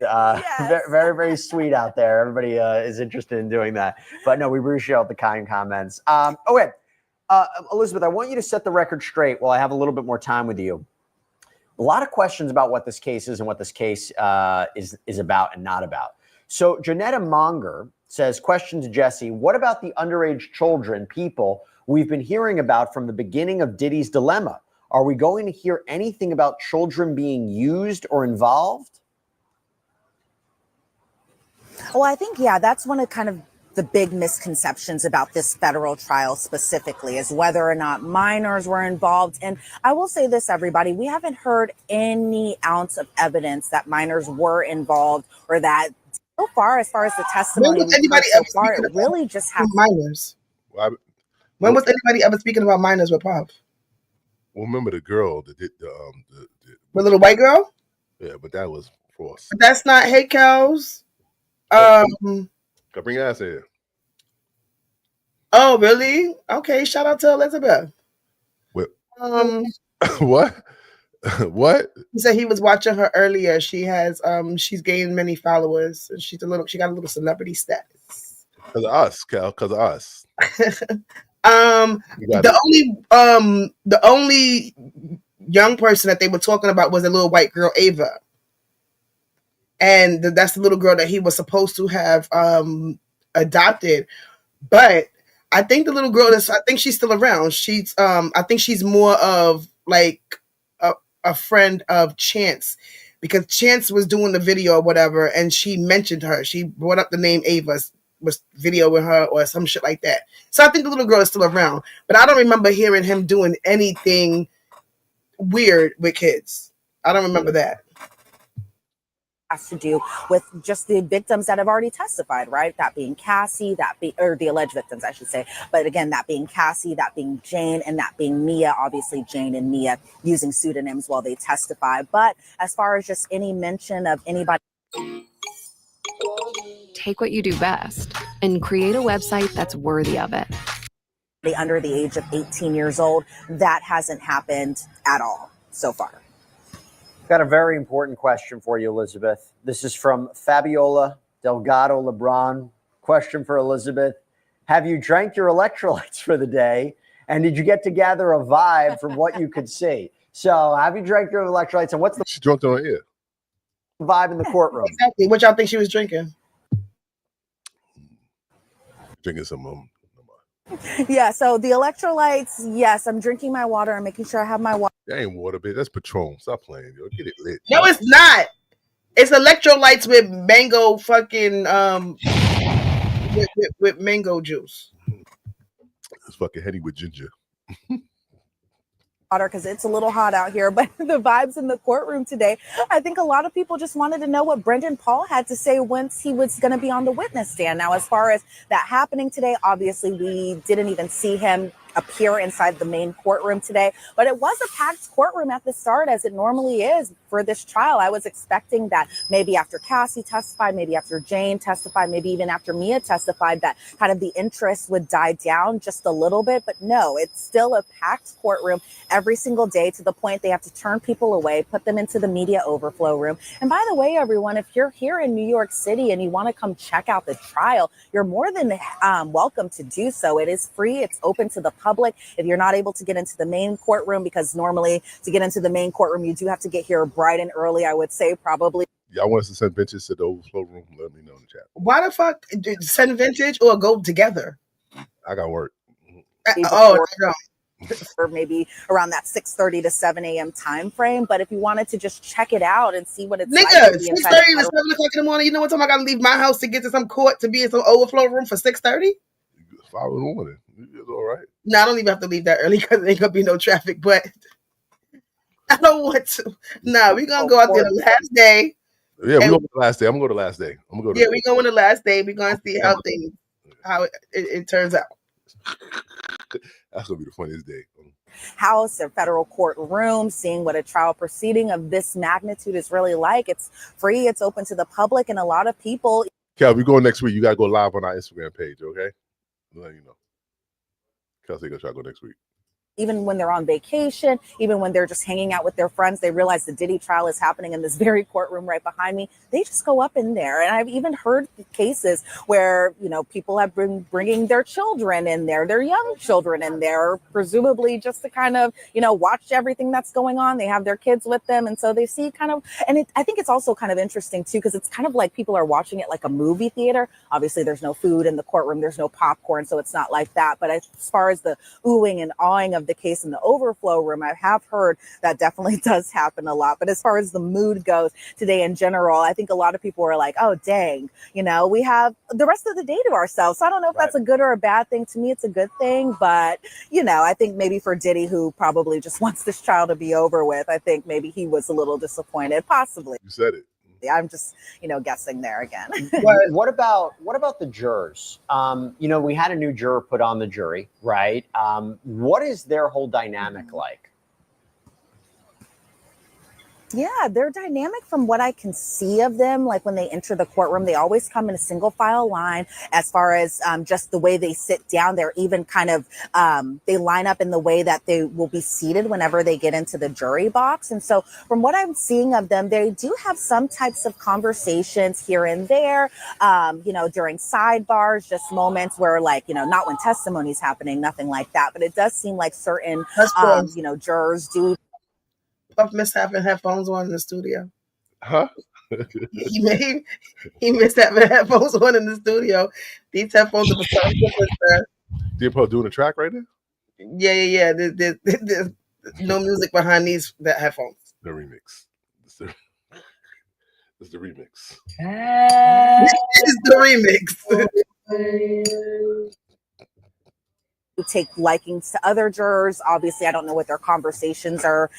Very, very, very sweet out there. Everybody is interested in doing that. But no, we appreciate the kind comments. Okay. Elizabeth, I want you to set the record straight while I have a little bit more time with you. A lot of questions about what this case is and what this case is about and not about. So Janetta Monger says, question to Jesse, what about the underage children, people we've been hearing about from the beginning of Diddy's dilemma? Are we going to hear anything about children being used or involved? Well, I think, that's one of kind of the big misconceptions about this federal trial specifically, is whether or not minors were involved. And I will say this, everybody, we haven't heard any ounce of evidence that minors were involved, or that so far, as far as the testimony so far, it really just happened. Minors. When was anybody ever speaking about minors with Pop? Well, remember the girl that did the little white girl? Yeah, but that was false. But that's not hate cows. Bring your ass in. Oh, really? Okay, shout out to Elizabeth. What? What? What? He said he was watching her earlier. She has she's gained many followers, and she got a little celebrity status. Because of us, Cal. Because of us. The only young person that they were talking about was a little white girl, Ava. And that's the little girl that he was supposed to have adopted. But I think the little girl I think she's still around. She's I think she's more of like a friend of Chance, because Chance was doing the video or whatever, and she mentioned her. She brought up the name Ava, was videoing her or some shit like that. So I think the little girl is still around. But I don't remember hearing him doing anything weird with kids. I don't remember that. Has to do with just the victims that have already testified, right? That being Cassie, or the alleged victims, I should say. But again, that being Cassie, that being Jane, and that being Mia. Obviously, Jane and Mia using pseudonyms while they testify. But as far as just any mention of anybody, take what you do best and create a website that's worthy of it. Under the age of 18 years old, that hasn't happened at all so far. Got a very important question for you, Elizabeth. This is from Fabiola Delgado Lebron. Question for Elizabeth. Have you drank your electrolytes for the day? And did you get to gather a vibe from what you could see? So have you drank your electrolytes, and what's the drunk on her ear vibe in the courtroom? Exactly. What y'all think she was drinking? Drinking some of them. Yeah, so the electrolytes, yes, I'm drinking my water. I'm making sure I have my water. That ain't water, bitch. That's Patron. Stop playing, yo. Get it lit. No, it's not. It's electrolytes with mango fucking with mango juice. It's fucking heady with ginger. Because it's a little hot out here, but the vibes in the courtroom today, I think a lot of people just wanted to know what Brendan Paul had to say once he was going to be on the witness stand. Now, as far as that happening today, obviously we didn't even see him appear inside the main courtroom today, but it was a packed courtroom at the start, as it normally is for this trial. I was expecting that maybe after Cassie testified, maybe after Jane testified, maybe even after Mia testified, that kind of the interest would die down just a little bit. But no, it's still a packed courtroom every single day, to the point they have to turn people away, put them into the media overflow room. And by the way, everyone, if you're here in New York City and you want to come check out the trial, you're more than welcome to do so. It is free. It's open to the public. If you're not able to get into the main courtroom, because normally to get into the main courtroom, you do have to get here bright and early, I would say probably. Y'all want us to send benches to the overflow room? Let me know in the chat. Why the fuck send vintage or go together? I got work. Or maybe around that 6:30 to 7 a.m. time frame. But if you wanted to just check it out and see what it's like, 6:30 to 7 o'clock in the morning. You know what time I gotta leave my house to get to some court to be in some overflow room for 6:30? 5 in the morning. It's all right. No, I don't even have to leave that early because there ain't gonna be no traffic. But I don't want to. No, we're gonna go out there the last day. Yeah, we're going the last day. I'm gonna go the last day. We're going the last day. We're gonna see how it turns out. That's gonna be the funniest day. House or federal court room, seeing what a trial proceeding of this magnitude is really like. It's free, it's open to the public, and a lot of people. Cal, we go next week. You gotta go live on our Instagram page, okay? I'll let you know. Cal's gonna try to go next week. Even when they're on vacation, even when they're just hanging out with their friends, they realize the Diddy trial is happening in this very courtroom right behind me. They just go up in there. And I've even heard cases where, people have been bringing their children in there, their young children in there, presumably just to kind of, watch everything that's going on. They have their kids with them. And so they see I think it's also kind of interesting too, because it's kind of like people are watching it like a movie theater. Obviously, there's no food in the courtroom. There's no popcorn. So it's not like that. But as far as the oohing and awing of the case in the overflow room, I have heard that definitely does happen a lot. But as far as the mood goes today in general, I think a lot of people are like, oh, dang, we have the rest of the day to ourselves. So I don't know if that's a good or a bad thing. To me, it's a good thing. But, I think maybe for Diddy, who probably just wants this trial to be over with, I think maybe he was a little disappointed, possibly. You said it. I'm just, guessing there again. What about the jurors? We had a new juror put on the jury, right? What is their whole dynamic like? Yeah, they're dynamic from what I can see of them. Like when they enter the courtroom, they always come in a single file line. As far as just the way they sit down, they're even kind of, they line up in the way that they will be seated whenever they get into the jury box. And so from what I'm seeing of them, they do have some types of conversations here and there, during sidebars, just moments where not when testimony is happening, nothing like that. But it does seem like certain, jurors do. Puff missed having headphones on in the studio. Huh? he missed having headphones on in the studio. These headphones are for something different, sir. Dippo doing a track right now? Yeah. There's no music behind that headphones. The remix. It's the remix. It's the remix. Who take likings to other jurors. Obviously, I don't know what their conversations are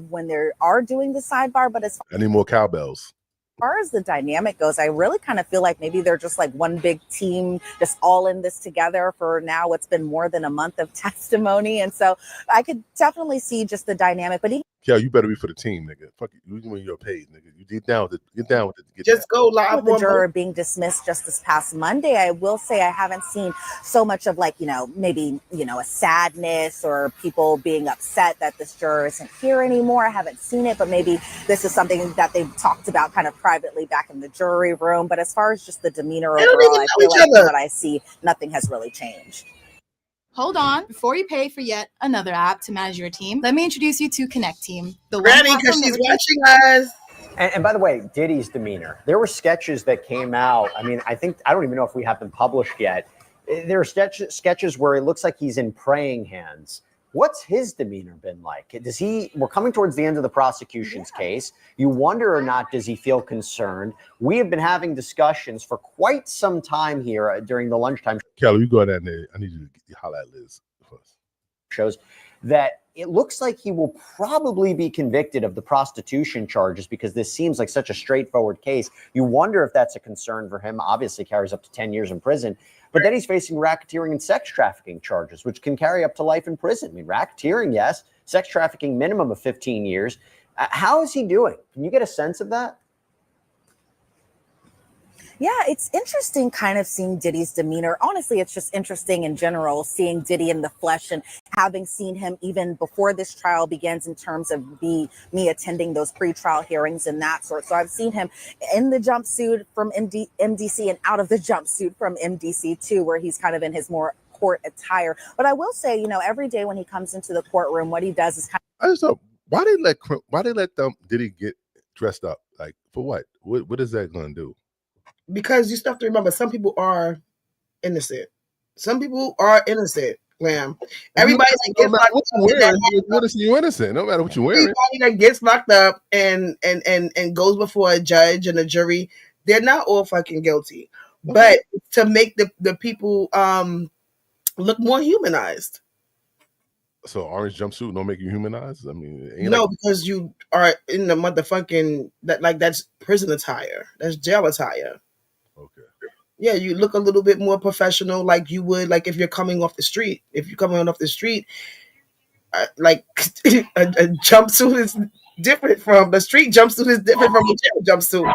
when they are doing the sidebar, but as I need more cowbells. far as the dynamic goes, I really kind of feel like maybe they're just like one big team, just all in this together for now. It's been more than a month of testimony. And so I could definitely see just the dynamic, but even Kel, you better be for the team, nigga. Fuck you, when you're paid, nigga. You get down with it. Get down with it. Just go live. With the juror being dismissed just this past Monday, I will say I haven't seen so much of maybe a sadness or people being upset that this juror isn't here anymore. I haven't seen it, but maybe this is something that they've talked about kind of privately back in the jury room. But as far as just the demeanor overall, I feel like what I see, nothing has really changed. Hold on. Before you pay for yet another app to manage your team, let me introduce you to Connect Team. Granny, because she's watching us. And by the way, Diddy's demeanor. There were sketches that came out. I mean, I don't even know if we have them published yet. There are sketches where it looks like he's in praying hands. What's his demeanor been like? We're coming towards the end of the prosecution's case. You wonder or not, does he feel concerned? We have been having discussions for quite some time here during the lunchtime Kelly, you go down there. I need you to holler at Liz first. Shows that it looks like he will probably be convicted of the prostitution charges because this seems like such a straightforward case. You wonder if that's a concern for him. Obviously carries up to 10 years in prison, but then he's facing racketeering and sex trafficking charges, which can carry up to life in prison. I mean, racketeering, yes, sex trafficking, minimum of 15 years. How is he doing? Can you get a sense of that? Yeah, it's interesting kind of seeing Diddy's demeanor. Honestly, it's just interesting in general, seeing Diddy in the flesh and having seen him even before this trial begins in terms of me attending those pre-trial hearings and that sort. So I've seen him in the jumpsuit from MDC and out of the jumpsuit from MDC too, where he's kind of in his more court attire. But I will say, every day when he comes into the courtroom, what he does is kind of... I just thought, why they let Diddy get dressed up? Like, for what? What is that going to do? Because you still have to remember, some people are innocent. Some people are innocent, Lamb. Everybody that gets locked up, what is you innocent? No matter what you're wearing. Everybody that gets locked up and goes before a judge and a jury, they're not all fucking guilty. Okay. But to make the people look more humanized. So orange jumpsuit don't make you humanized? I mean, because you are in the motherfucking that's prison attire. That's jail attire. Okay. Yeah, you look a little bit more professional, like you would, like if you're coming off the street. If you're coming off the street, a jumpsuit is different from the street jumpsuit is different from a jail jumpsuit.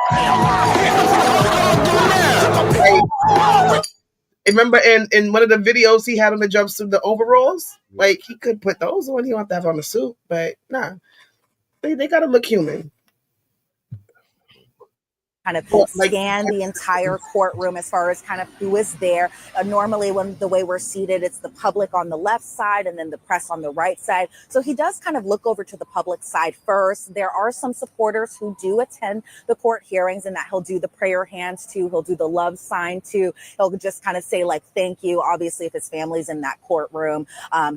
Remember in one of the videos he had on the jumpsuit, the overalls, like he could put those on. He don't have to have on the suit, but nah, they gotta look human. Kind of scan the entire courtroom as far as kind of who is there. Normally when the way we're seated, it's the public on the left side and then the press on the right side. So he does kind of look over to the public side first. There are some supporters who do attend the court hearings and that he'll do the prayer hands to, he'll do the love sign to, he'll just kind of say like, thank you. Obviously if his family's in that courtroom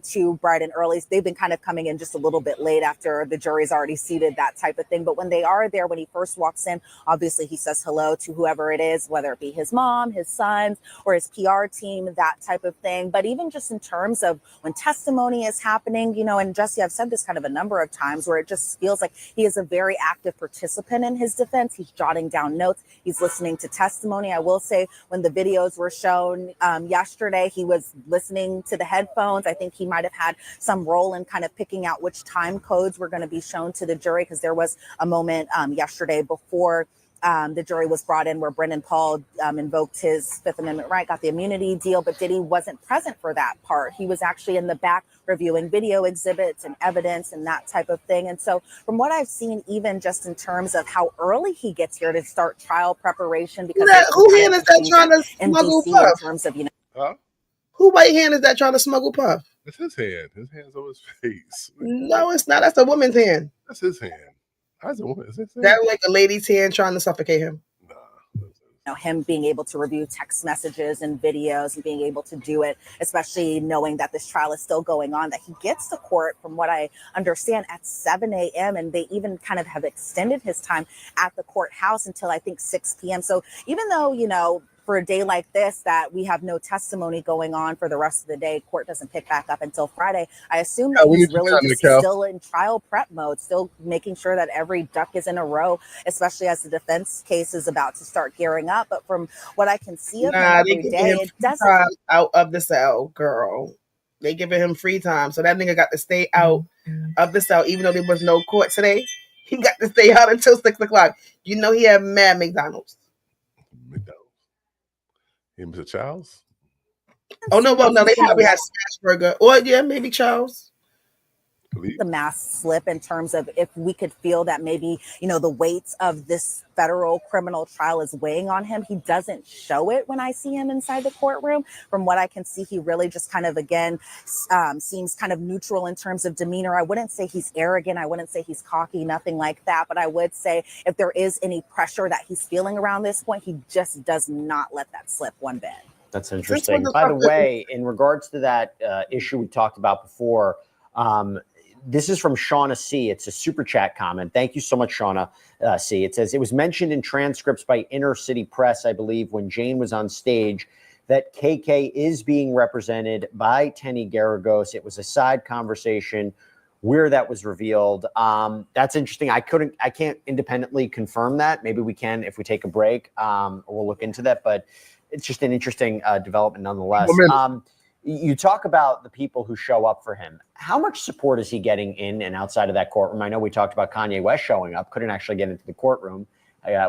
too bright and early, they've been kind of coming in just a little bit late after the jury's already seated, that type of thing. But when they are there, when he first walks in, obviously he says hello to whoever it is, whether it be his mom, his sons, or his PR team, that type of thing. But even just in terms of when testimony is happening, and Jesse, I've said this kind of a number of times where it just feels like he is a very active participant in his defense. He's jotting down notes. He's listening to testimony. I will say when the videos were shown yesterday, he was listening to the headphones. I think he might have had some role in kind of picking out which time codes were going to be shown to the jury, because there was a moment yesterday before the jury was brought in where Brendan Paul invoked his Fifth Amendment right, got the immunity deal, but Diddy wasn't present for that part. He was actually in the back reviewing video exhibits and evidence and that type of thing. And so from what I've seen, even just in terms of how early he gets here to start trial preparation, because who hand is that trying to smuggle Puff? In terms of, who white hand is that trying to smuggle Puff? It's his hand. His hand's on his face. No, it's not. That's a woman's hand. That's his hand. How's a woman? That like a lady's hand trying to suffocate him. Him being able to review text messages and videos and being able to do it, especially knowing that this trial is still going on, that he gets to court, from what I understand, at 7 a.m. And they even kind of have extended his time at the courthouse until I think 6 p.m. So even though, for a day like this, that we have no testimony going on for the rest of the day, court doesn't pick back up until Friday. I assume that he's really just still in trial prep mode, still making sure that every duck is in a row, especially as the defense case is about to start gearing up. But from what I can see of him every day, it doesn't out of the cell, girl. They giving him free time, so that nigga got to stay out of the cell, even though there was no court today. He got to stay out until 6 o'clock. He had mad McDonald's. Him to Charles? Oh no, well no, they probably had Smash Burger. Or maybe Charles. The mask slip in terms of if we could feel that maybe, the weight of this federal criminal trial is weighing on him. He doesn't show it when I see him inside the courtroom. From what I can see, he really just kind of, again, seems kind of neutral in terms of demeanor. I wouldn't say he's arrogant. I wouldn't say he's cocky, nothing like that. But I would say if there is any pressure that he's feeling around this point, he just does not let that slip one bit. That's interesting. By the way, in regards to that issue we talked about before, this is from Shauna C. It's a super chat comment. Thank you so much, Shauna C. It says, it was mentioned in transcripts by Inner City Press, I believe, when Jane was on stage, that KK is being represented by Tenny Garagos. It was a side conversation where that was revealed. That's interesting. I can't independently confirm that. Maybe we can if we take a break. We'll look into that, but it's just an interesting development nonetheless. You talk about the people who show up for him. How much support is he getting in and outside of that courtroom? I know we talked about Kanye West showing up, couldn't actually get into the courtroom,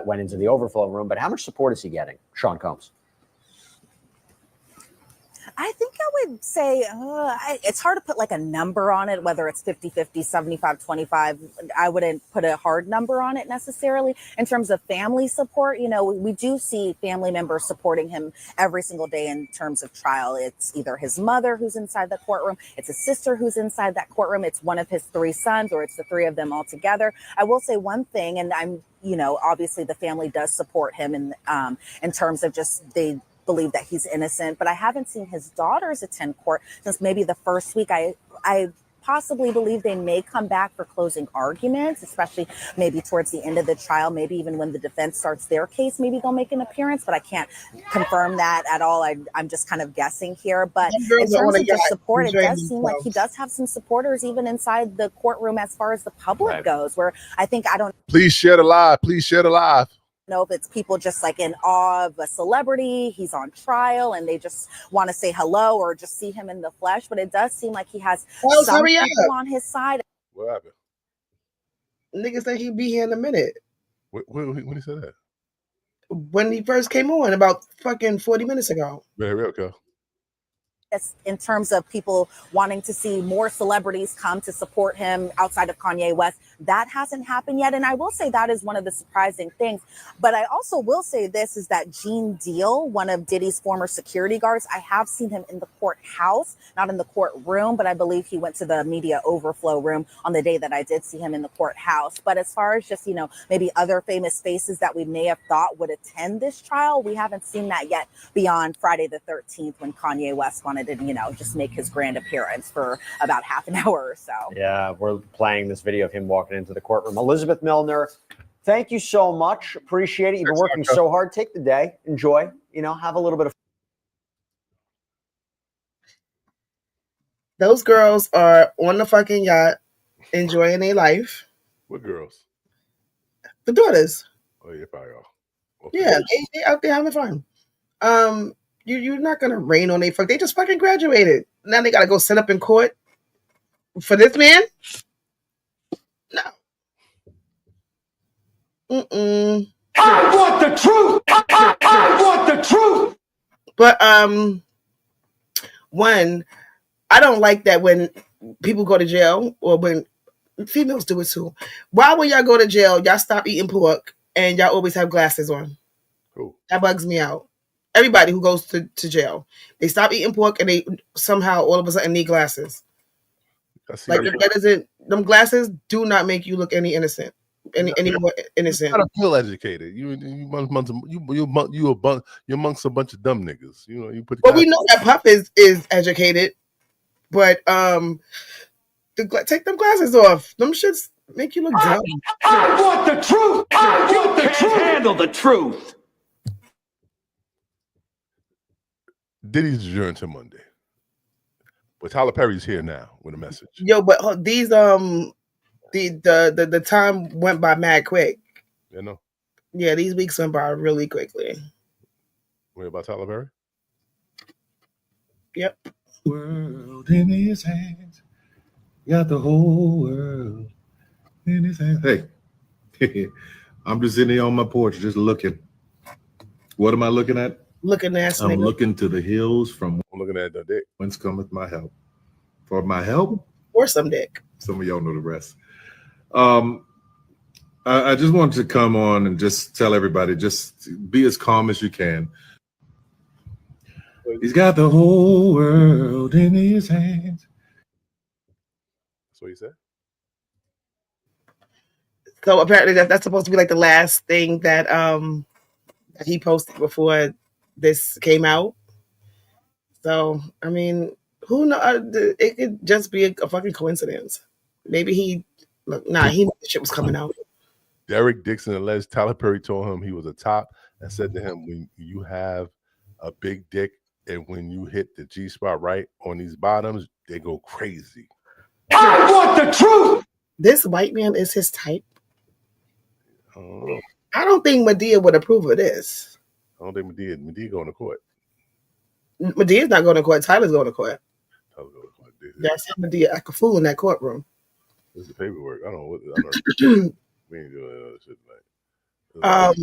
went into the overflow room, but how much support is he getting, Sean Combs? I think I would say it's hard to put like a number on it, whether it's 50-50, 75-25. I wouldn't put a hard number on it necessarily. In terms of family support, you know, we do see family members supporting him every single day in terms of trial. It's either his mother who's inside the courtroom, it's his sister who's inside that courtroom, it's one of his 3 sons, or it's the 3 of them all together. I will say one thing, and obviously the family does support him in terms of just they believe that he's innocent, but I haven't seen his daughters attend court since maybe the first week. I possibly believe they may come back for closing arguments, especially maybe towards the end of the trial, maybe even when the defense starts their case, maybe they'll make an appearance, but I can't confirm that at all. I'm just kind of guessing here, but in terms of just support, it does seem like he does have some supporters even inside the courtroom as far as the public goes, where I don't Please share the live. Please share the live. know if it's people just like in awe of a celebrity, he's on trial and they just want to say hello or just see him in the flesh, but it does seem like he has some people on his side. What happened? Niggas think he'd be here in a minute. When he said that? When he first came on about fucking 40 minutes ago. Very okay. In terms of people wanting to see more celebrities come to support him outside of Kanye West, that hasn't happened yet. And I will say that is one of the surprising things. But I also will say this is that Gene Deal, one of Diddy's former security guards, I have seen him in the courthouse, not in the courtroom, but I believe he went to the media overflow room on the day that I did see him in the courthouse. But as far as just, maybe other famous faces that we may have thought would attend this trial, we haven't seen that yet beyond Friday the 13th when Kanye West wanted to, just make his grand appearance for about half an hour or so. Yeah, we're playing this video of him walking into the courtroom. Elizabeth Milner, thank you so much. Appreciate it. You've been working so hard. Take the day. Enjoy. Have a little bit of. Those girls are on the fucking yacht enjoying their life. What girls? The daughters. Oh, yeah, probably are. Okay. Yeah, they out there having fun. You're not gonna rain on they fuck. They just fucking graduated. Now they gotta go sit up in court for this man. No. I want the truth. I want the truth. But one, I don't like that when people go to jail or when females do it too. Why when y'all go to jail, y'all stop eating pork and y'all always have glasses on? Cool. That bugs me out. Everybody who goes to jail, they stop eating pork and they somehow all of a sudden need glasses. Like that doesn't. Them glasses do not make you look any innocent, any more innocent. You gotta feel educated. You amongst a bunch of dumb niggas. You put. Well, we know that Puff is educated, but take them glasses off. Them shits make you look dumb. I want the truth. I want the truth. Handle the truth. Diddy's adjourned to Monday, but Tyler Perry's here now with a message. Yo, but these the time went by mad quick. You know. Yeah, these weeks went by really quickly. What about Tyler Perry? Yep. World in his hands, got the whole world in his hands. Hey, I'm just sitting here on my porch, just looking. What am I looking at? Looking at. I'm looking to the hills from. I'm looking at the dick. Whence cometh my help? For my help, or some dick. Some of y'all know the rest. I just wanted to come on and just tell everybody, just be as calm as you can. He's got the whole world in his hands. That's what he said. So apparently that's supposed to be like the last thing that that he posted before this came out. So I mean, who knows? It could just be a fucking coincidence. Maybe he knew the shit was coming out. Derek Dixon alleged Tyler Perry told him he was a top and said to him, "When you have a big dick, and when you hit the G spot right on these bottoms, they go crazy. I want the truth. This white man is his type. I don't think Madea would approve of this. I don't think Madea going to court. Medea's not going to court. Tyler's going to court. Y'all see Madea act a fool in that courtroom. This is the paperwork. I don't know what. We ain't doing that other shit, man.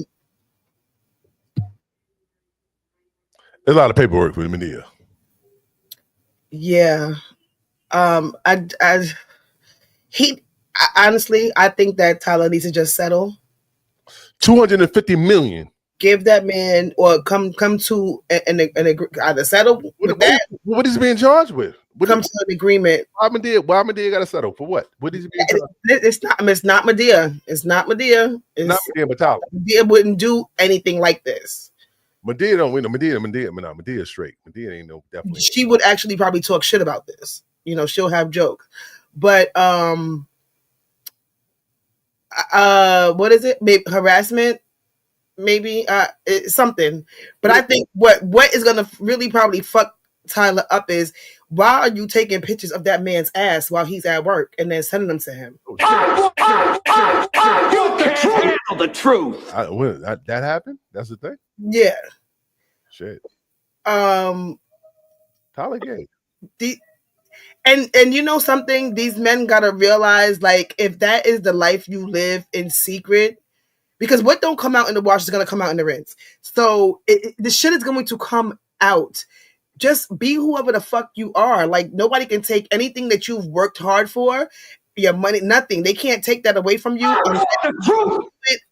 There's a lot of paperwork for Madea. Yeah. Honestly, I think that Tyler needs to just settle. $250 million. Give that man, or come to an either settle with that. What is he being charged with? Come to an agreement. Why Madea got to settle for what? What is he being charged? It's not Madea. It's not Madea. It's not Madea, but Tyler. Madea wouldn't do anything like this. Madea don't win. Madea straight. Madea ain't no definitely. She would actually probably talk shit about this. You know, she'll have jokes. But what is it? Maybe harassment. Maybe something. But I think what is gonna really probably fuck Tyler up is, why are you taking pictures of that man's ass while he's at work and then sending them to him? You can't handle the truth. That happened? That's the thing? Yeah. Shit. Tyler gay. And you know something? These men gotta realize, like, if that is the life you live in secret, because what don't come out in the wash is gonna come out in the rinse. So the shit is going to come out. Just be whoever the fuck you are. Like, nobody can take anything that you've worked hard for, your money, nothing. They can't take that away from you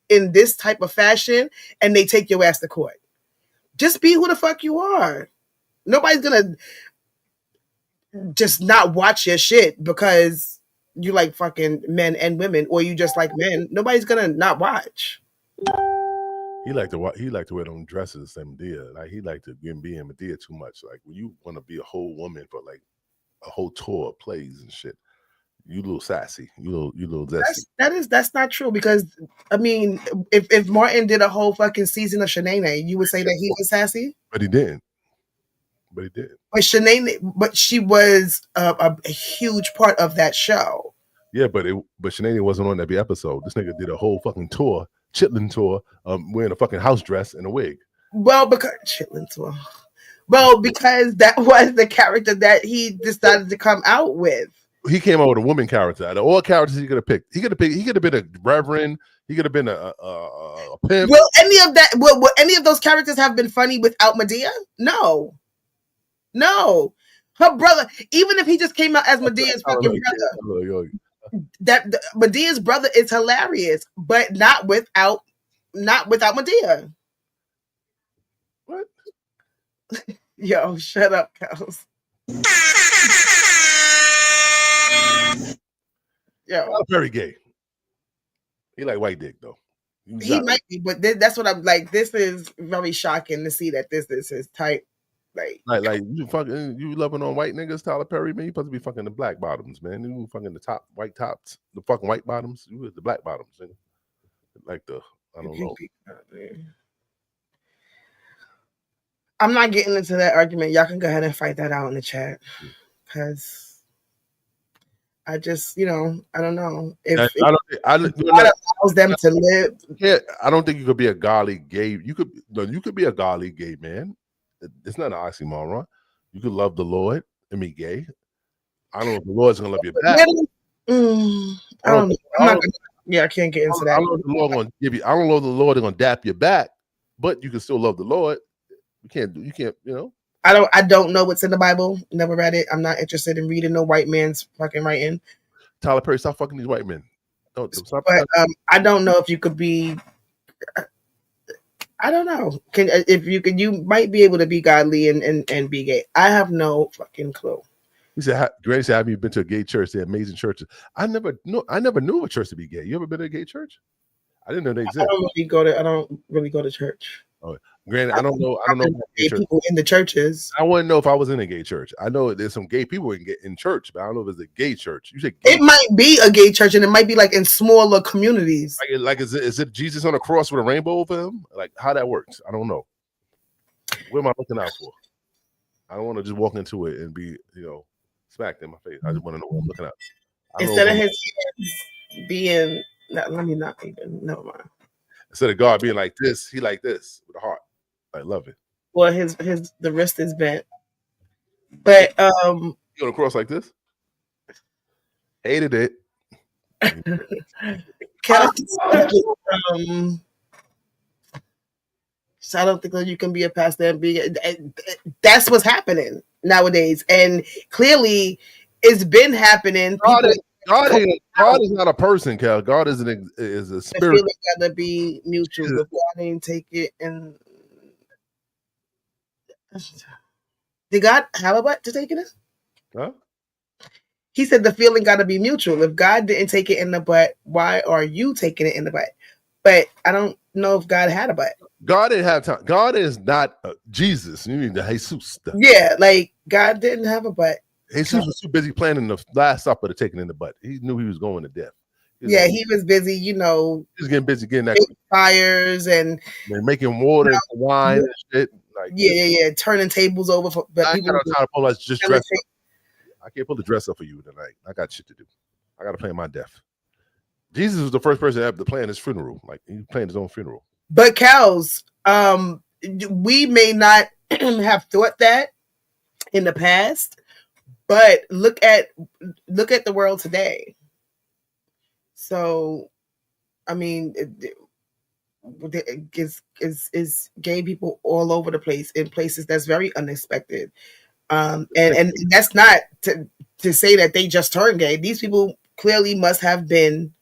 in this type of fashion, and they take your ass to court. Just be who the fuck you are. Nobody's gonna just not watch your shit because you like fucking men and women, or you just like men. Nobody's gonna not watch. He like to wear them dresses, same Madea. Like, he like to be in Madea too much. Like, when you want to be a whole woman for like a whole tour of plays and shit, you a little sassy. You little zesty. That's not true, because I mean, if Martin did a whole fucking season of Shanae, you would say that he was sassy. But he didn't. But But she was a huge part of that show. Yeah, but Shanae wasn't on every episode. This nigga did a whole fucking tour, Chitlin tour, wearing a fucking house dress and a wig. Well, because that was the character that he decided to come out with. He came out with a woman character. Out of all characters he could have picked, he could have been a reverend. He could have been a pimp. Will any of those characters have been funny without Madea? No. Her brother, even if he just came out as Medea's fucking brother, Medea's brother is hilarious, but not without Madea. What? Yo, shut up, Kels. Yo, very gay. He like white dick though. He might be, but that's what I'm like. This is very shocking to see that this is his type. Like you loving on white niggas, Tyler Perry, man. You supposed to be fucking the black bottoms, man. You fucking the top white tops, the fucking white bottoms. You with the black bottoms, man. Like I don't know. I'm not getting into that argument. Y'all can go ahead and fight that out in the chat, because I just, I don't know if God allows them to live. Yeah, I don't think you could be a godly gay. You could be a godly gay man. It's not an oxymoron. You could love the Lord and be gay. I don't know if the Lord's gonna love you back. I don't know. I can't get into that. I don't know if the Lord gonna give you. I don't know if the Lord is gonna dap you back, but you can still love the Lord. You can't. I don't know what's in the Bible. Never read it. I'm not interested in reading no white man's fucking writing. Tyler Perry, stop fucking these white men. Stop. But I don't know if you could be. I don't know. You might be able to be godly and be gay. I have no fucking clue. He said, "Granny said, have you been to a gay church? They're amazing churches. I never knew of a church to be gay. You ever been to a gay church? I didn't know they exist. I don't really go to church. Oh, granted, I don't know gay people in the churches. I wouldn't know if I was in a gay church. I know there's some gay people in church, but I don't know if it's a gay church. You said gay. It might be a gay church, and it might be like in smaller communities. Like is it Jesus on a cross with a rainbow over him? Like how that works? I don't know. What am I looking out for? I don't want to just walk into it and be, smacked in my face. I just want to know what I'm looking at. Instead of his hands being, let me not even. Never mind. Instead of God being like this, he like this with a heart. I love it. Well, the wrist is bent, but you gonna cross like this? Hated it. So I don't think that you can be a pastor and be. That's what's happening nowadays, and clearly, it's been happening. God is not a person, Cal. God is a spirit. It's gotta be mutual. If God ain't take it, and did God have a butt to take it? Huh? He said the feeling got to be mutual. If God didn't take it in the butt, why are you taking it in the butt? But I don't know if God had a butt. God didn't have time. God is not Jesus. You mean the Jesus stuff. Yeah, like God didn't have a butt. Jesus was too busy planning the Last Supper to take it in the butt. He knew he was going to death. He was busy, He was getting busy getting that fires and making water and wine and shit. Like, turning tables over for. But I people got time to pull. Let's just dress up. I can't pull the dress up for you tonight. I got shit to do. I got to plan my death. Jesus was the first person ever to plan his funeral. Like he planned his own funeral. But cows, we may not have thought that in the past, but look at the world today. So, I mean, it's gay people all over the place in places that's very unexpected. And that's not to say that they just turned gay. These people clearly must have been,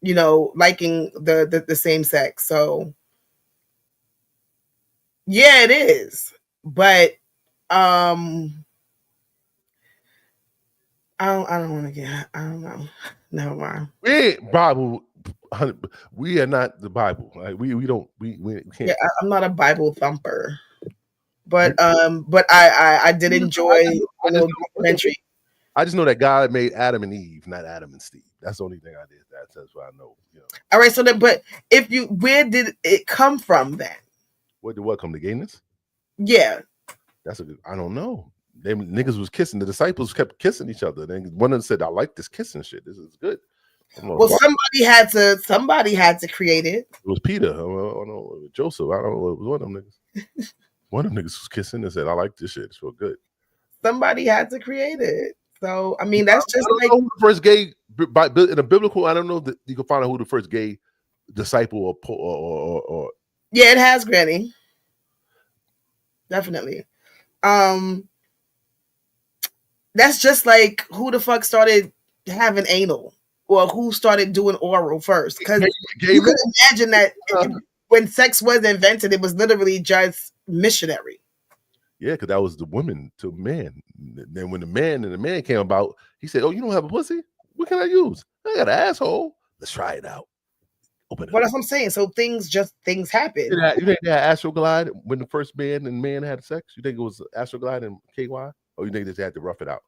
liking the same sex. So yeah, it is. But I don't want to get. I don't know. Never mind. We ain't Bible. We are not the Bible. Like we don't. We can't. Yeah, I'm not a Bible thumper. But I did enjoy a little documentary. I just know that God made Adam and Eve, not Adam and Steve. That's the only thing I did. That's what I know. All right. So then, but where did it come from then? Where did what come to gayness? Yeah. That's I don't know. Them niggas was kissing. The disciples kept kissing each other. Then one of them said, "I like this kissing shit. This is good." Well, somebody had to create it. It was Peter. I don't know, Joseph. I don't know. It was one of them niggas. One of them niggas was kissing and said, "I like this shit. It's real good." Somebody had to create it. So I mean, that's just like who the first gay in a biblical. I don't know that you can find out who the first gay disciple or yeah, it has, Granny. Definitely. That's just like who the fuck started having anal or who started doing oral first. Because you could imagine that when sex was invented, it was literally just missionary. Yeah, because that was the woman to man. Then when the man came about, he said, "Oh, you don't have a pussy? What can I use? I got an asshole. Let's try it out." Open it. Well, that's what I'm saying. So things happen. You think they had Astroglide when the first man had sex? You think it was Astroglide and KY? Or you think they had to rough it out?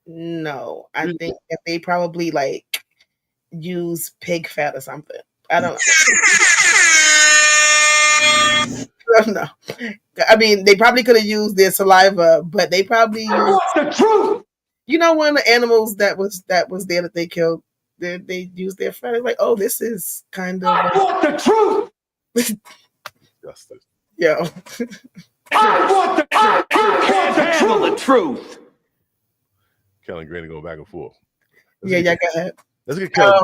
No, I think that they probably like use pig fat or something. I don't know. I mean, they probably could have used their saliva, but they probably used the truth. You know, one of the animals that was there that they killed, they used their fat. It's like, oh, this is kind of. I want the truth. Justice. Yo. I want the truth. Kelly and Granny go back and forth. Go ahead. Let's get Kelly.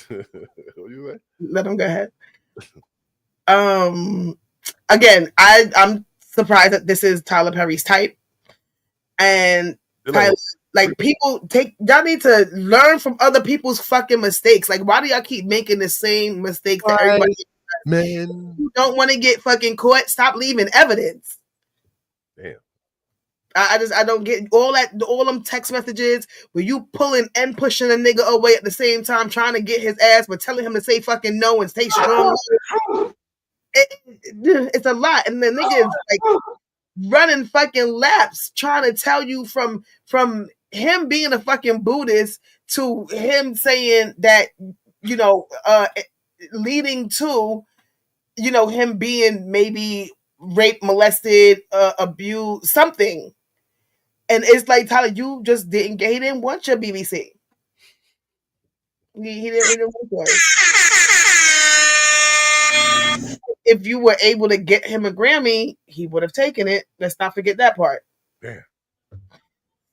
What you say? Let them go ahead. Again, I'm surprised that this is Tyler Perry's type, and Tyler, like people y'all need to learn from other people's fucking mistakes. Like, why do y'all keep making the same mistakes that everybody? Man, you don't want to get fucking caught. Stop leaving evidence. Damn. I don't get all them text messages where you pulling and pushing a nigga away at the same time, trying to get his ass, but telling him to say fucking no and stay strong. It's a lot, and the nigga is like running fucking laps, trying to tell you from him being a fucking Buddhist to him saying that leading to him being maybe raped, molested, abused, something. And it's like, Tyler, you just didn't get. He didn't want your BBC. He didn't want yours. If you were able to get him a Grammy, he would have taken it. Let's not forget that part. Yeah.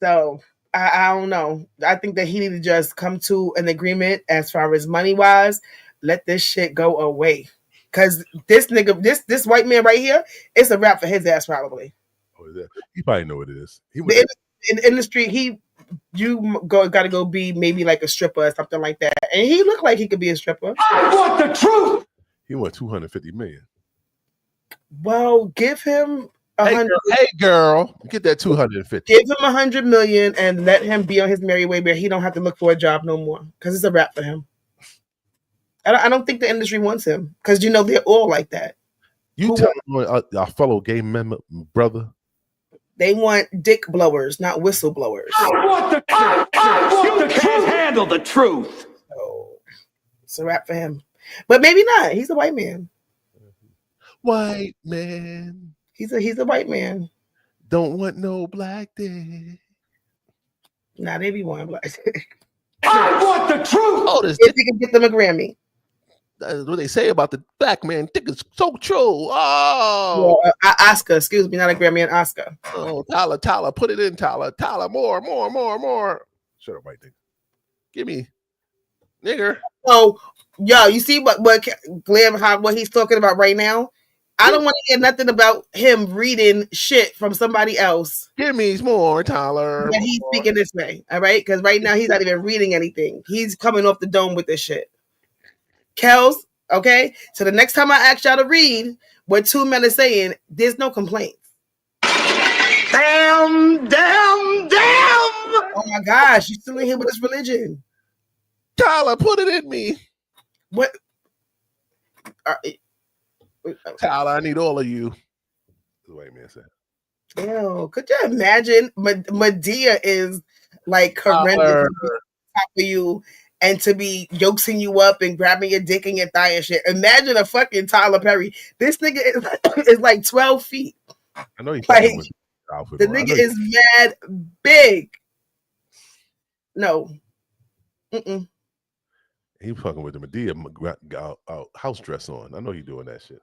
So I don't know. I think that he need to just come to an agreement as far as money wise. Let this shit go away. Cause this nigga, this white man right here, it's a wrap for his ass probably. Oh, is that? He probably know what it is. In the industry, gotta go be maybe like a stripper or something like that. And he looked like he could be a stripper. I want the truth. He want 250 million. Well, give him 100. Hey girl, get that 250. Give him 100 million and let him be on his merry way where he don't have to look for a job no more. Because it's a wrap for him. I don't think the industry wants him because they're all like that. You tell our fellow gay member brother. They want dick blowers, not whistleblowers. I want the truth. You can't handle the truth. So it's a wrap for him. But maybe not. He's a white man. White man. He's a white man. Don't want no black dick. Nah, they be wanting black dick. I want the truth. Oh, if you can get them a Grammy. That's what they say about the black man. Dick is so true. Oh, Oscar, excuse me, not a Grammy, an Oscar. Oh, Tyler, put it in, Tyler, more. Shut up, right there. Give me, nigger. Oh, yo, you see what Glam, what he's talking about right now? I don't want to hear nothing about him reading shit from somebody else. Give me more, Tyler. But he's speaking this way, all right? Because right now he's not even reading anything. He's coming off the dome with this shit. Kels, okay? So the next time I ask y'all to read what two men are saying, there's no complaints. Damn. Oh my gosh, you still in here with this religion. Tyler, put it in me. What? Tyler, I need all of you. The white man said. Ew, could you imagine? Medea is like horrendous for you and to be yoking you up and grabbing your dick and your thigh and shit. Imagine a fucking Tyler Perry. This nigga is like 12 feet. I know he's like, the nigga is mad big. No. Mm-mm. He fucking with the Medea house dress on. I know he doing that shit.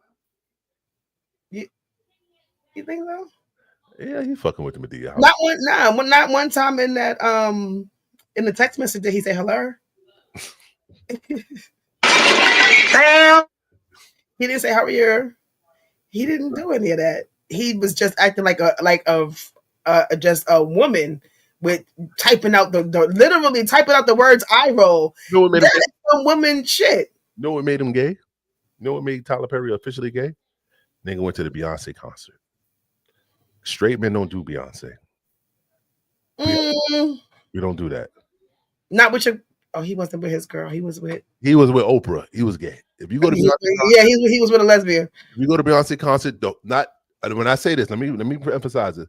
You think so? Yeah, he fucking with the Medea house. Not one time in that in the text message did he say hello. Damn. He didn't say how are you. He didn't do any of that. He was just acting like just a woman with typing out literally typing out the words I roll. You know what made that is some woman shit. You know what made him gay? You know what made Tyler Perry officially gay? Nigga went to the Beyonce concert. Straight men don't do Beyonce. We don't do that. Not with your. Oh, he wasn't with his girl. He was with Oprah. He was gay. If you go to Beyonce concert, he was with a lesbian. If you go to Beyonce concert, not when I say this, let me emphasize it.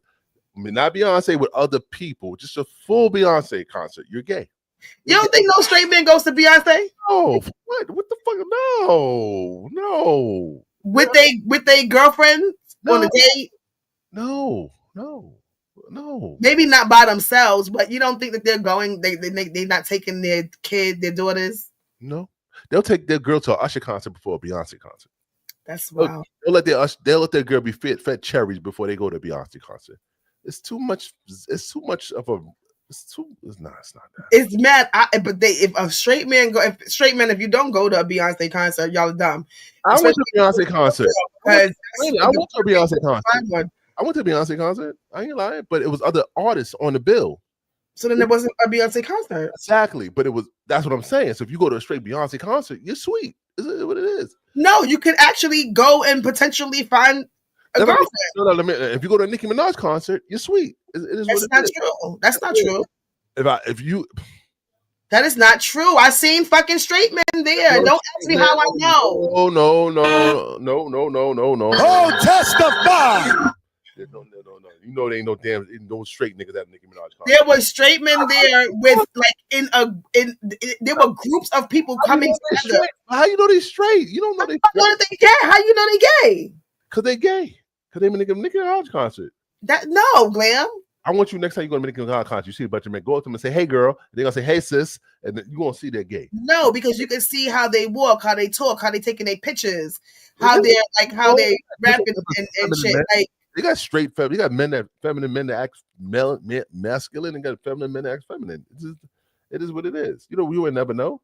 I mean, not Beyonce with other people, just a full Beyonce concert. You're gay. You don't think no straight man goes to Beyonce? No. What the fuck? No. With they girlfriend on a date? No. Maybe not by themselves, but you don't think that they're going? They're not taking their daughters. No, they'll take their girl to an Usher concert before a Beyonce concert. That's wild. They'll let their girl be fed cherries before they go to a Beyonce concert. It's too much. It's not that. It's mad. If a straight man if you don't go to a Beyonce concert, y'all are dumb. I went to a Beyonce concert. I went to a Beyonce concert. I went to a Beyonce concert. I ain't lying, but it was other artists on the bill. So then there wasn't a Beyonce concert. Exactly, but that's what I'm saying. So if you go to a straight Beyonce concert, you're sweet. Is it what it is? No, you could actually go and potentially find a girlfriend. If you go to a Nicki Minaj concert, you're sweet. That's not true. That's not true. That is not true. I seen fucking straight men there. Don't ask me how I know. No. Oh, testify. No. You know there ain't no straight niggas at Nicki Minaj concert. There were straight men there with there were groups of people coming together. How you know they straight? You don't know they. How you know they gay? Cause they gay. Cause they make a Nicki Minaj concert. That no, Glam. I want you next time you go to Nicki Minaj concert, you see a bunch of men, go up to them and say, "Hey, girl." They're gonna say, "Hey, sis," and then you gonna see they're gay. No, because you can see how they walk, how they talk, how they taking their pictures, how they're like, how they rapping and shit. Like you got straight feminine, you got men that feminine men that act masculine, and got feminine men that act feminine. It is what it is. You know, we would never know.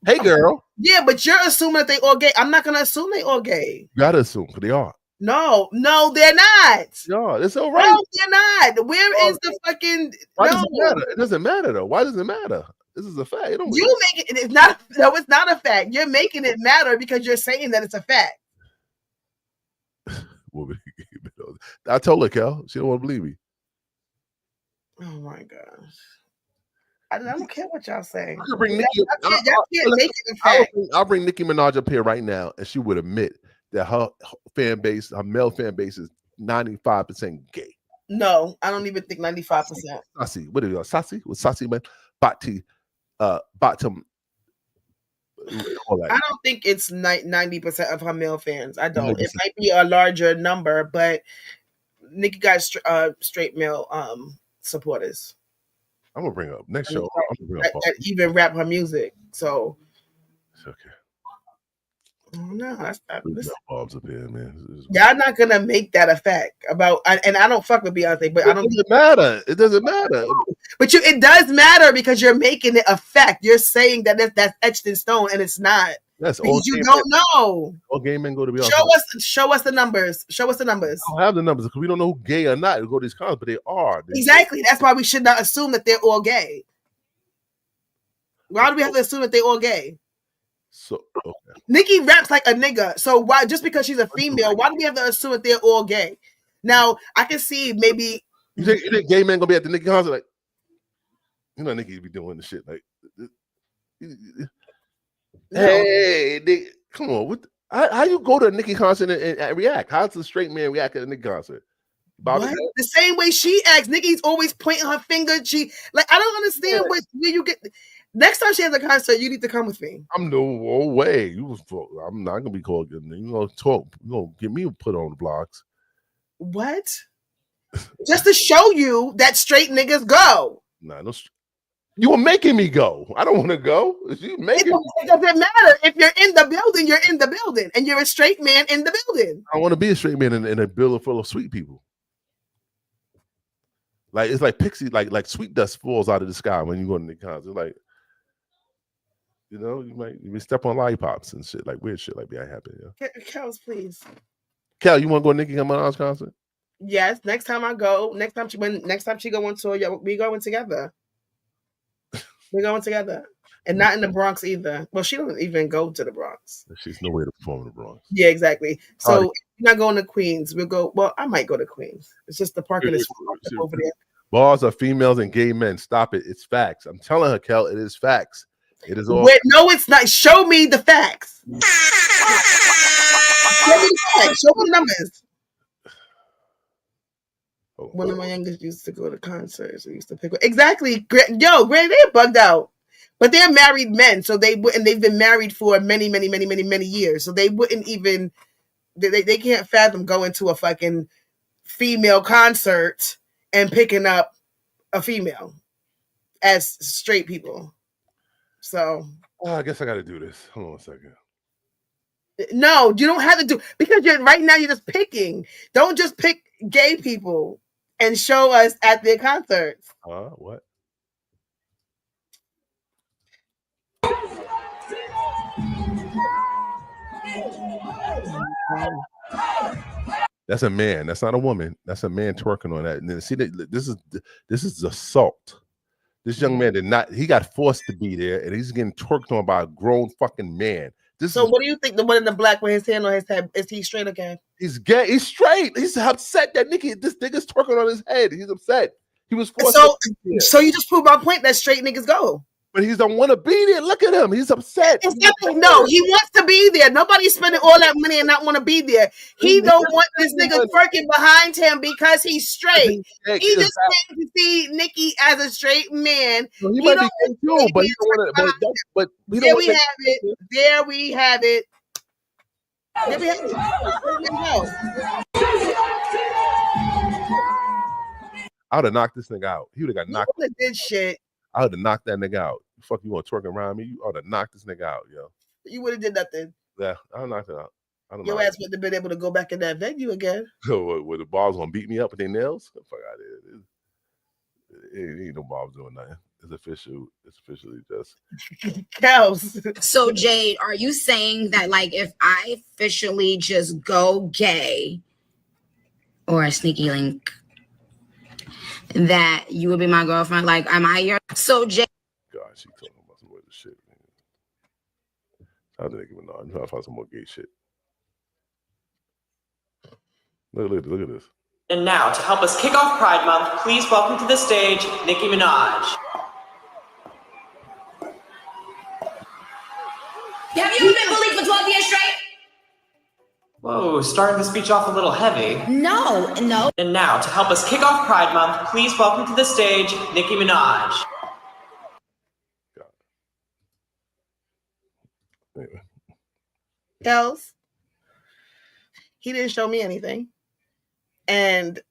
Hey, girl. Yeah, but you're assuming that they all gay. I'm not gonna assume they all gay. You gotta assume because they are. No, they're not. No, it's all right. No, they're not. Where is the fucking? Why does it matter? It doesn't matter though. Why does it matter? This is a fact. You make it. It's not. No, it's not a fact. You're making it matter because you're saying that it's a fact. I told her, Cal. She don't want to believe me. Oh my gosh. I don't care what y'all say. I'll bring Nicki Minaj up here right now, and she would admit that her fan base, her male fan base, is 95% gay. No, I don't even think 95%. Sassy, what are you? Sassy? With Sassy man? Bottom. I don't think it's 90% of her male fans. I don't. 90%. It might be a larger number, but Nicki got straight male supporters. I'm gonna bring her up next show. That even rap her music. So it's okay. No, that's not. Bob's up here, man. Y'all not gonna make that a fact about. And I don't fuck with Beyonce, but it doesn't matter. It doesn't matter. But it does matter because you're making it a fact. You're saying that that's etched in stone, and it's not. That's because you don't know. All gay men go to Beyonce. Show us the numbers. Show us the numbers. I don't have the numbers because we don't know who gay or not who go to these concerts, but they are. Exactly. That's why we should not assume that they're all gay. Why do we have to assume that they're all gay? So okay. Nicki raps like a nigga. So why, just because she's a female, why do we have to assume that they're all gay? Now I can see maybe you think gay men gonna be at the Nicki concert like, you know, Nicki be doing the shit like, hey, nigga, come on, how you go to a Nicki concert and react? How does a straight man react at a Nicki concert? The same way she acts. Nicki's always pointing her finger. I don't understand where you get. Next time she has a concert, you need to come with me. I'm no way. I'm not gonna be called. You gonna talk. You gonna get me put on the blocks. What? Just to show you that straight niggas go. Nah, no. You were making me go. I don't want to go. You making it doesn't matter. If you're in the building, you're in the building, and you're a straight man in the building. I want to be a straight man in a building full of sweet people. Like it's like pixie, like sweet dust falls out of the sky when you go to the concert. Like, you know, you step on lollipops and shit, like weird shit like that happen. Yeah. Kels, please. Kel, you want to go to Nicki Minaj concert? Yes. Next time I go. Next time she go on tour, we going together. We're going together, and not in the Bronx either. Well, she doesn't even go to the Bronx. She's nowhere to perform in the Bronx. Yeah, exactly. So we're not going to Queens. We'll go. Well, I might go to Queens. It's just the parking is over there. Bars are females and gay men. Stop it. It's facts. I'm telling her, Kel, it is facts. It is all. Wait, no, it's not. Show me the facts. Show me the facts. Show me the numbers. One of my youngest used to go to concerts. We used to pick exactly. Yo, granted, they're bugged out, but they're married men, so they've been married for many years. So they wouldn't even. They can't fathom going to a fucking female concert and picking up a female as straight people. So I guess I got to do this. Hold on a second. No, you don't have to do because right now you're just picking. Don't just pick gay people and show us at their concerts. What? That's a man. That's not a woman. That's a man twerking on that. And then see that this is assault. This young man did not. He got forced to be there, and he's getting twerked on by a grown fucking man. What do you think? The one in the black with his hand on his head, is he straight again? He's gay. He's straight. He's upset that this nigga's twerking on his head. He's upset. He was forced. So you just proved my point that straight niggas go. But he don't want to be there. Look at him. He's upset. No, he wants to be there. Nobody's spending all that money and not want to be there. He don't want this nigga twerking behind him because he's straight. He just came to see Nicki as a straight man. Well, he might be gay too, but he don't want to. But there we have it. There we have it. There we have it. I would have knocked this nigga out. He would have got knocked. You did shit. I would have knocked that nigga out. Fuck, you want to twerk around me? You ought to knock this nigga out, yo. You would have did nothing. Yeah, I knocked it out. Your ass wouldn't have been able to go back in that venue again. So, where the bars gonna beat me up with their nails? Fuck out of here. Ain't no bars doing nothing. It's official. It's officially just cows. So Jade, are you saying that like if I officially just go gay or a sneaky link, that you would be my girlfriend? Like, am I your? So Jade. God, she talking about some other shit. I didn't even know. I'm trying to find some more gay shit. Look at this. And now, to help us kick off Pride Month, please welcome to the stage Nicki Minaj. Have you been bullied for 12 years straight? Whoa, starting the speech off a little heavy. No. And now, to help us kick off Pride Month, please welcome to the stage Nicki Minaj. Anyway. Kels, he didn't show me anything. And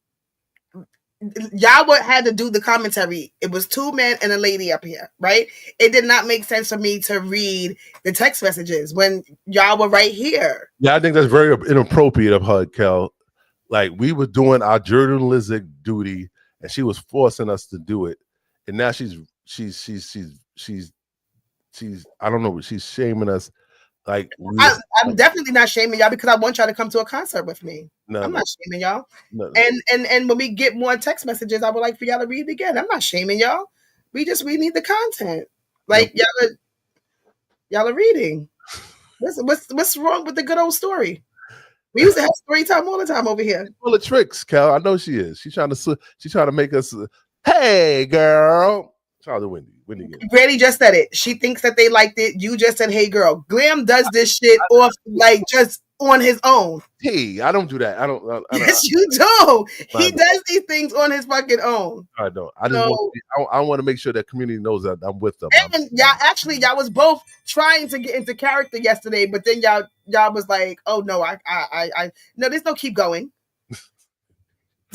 y'all had to do the commentary. It was 2 men and a lady up here, right? It did not make sense for me to read the text messages when y'all were right here. Yeah, I think that's very inappropriate of her, Kel. Like, we were doing our journalistic duty, and she was forcing us to do it. And now she's I don't know, she's shaming us. Like, I'm definitely not shaming y'all because I want y'all to come to a concert with me. I'm not shaming y'all. No. And when we get more text messages, I would like for y'all to read it again. I'm not shaming y'all. We need the content. Like, y'all are reading. What's wrong with the good old story? We used to have story time all the time over here. Full of tricks, Cal. I know she is. She's trying to make us. Hey, girl. Shout out to Wendy. Granny just said it. She thinks that they liked it. You just said, "Hey, girl." Glam does this shit off like just on his own. Hey, I don't do that. I don't. Yes, you do. He does these things on his fucking own. I don't. I just I want to make sure that community knows that I'm with them. And y'all was both trying to get into character yesterday, but then y'all was like, "Oh no, I no, there's no keep going."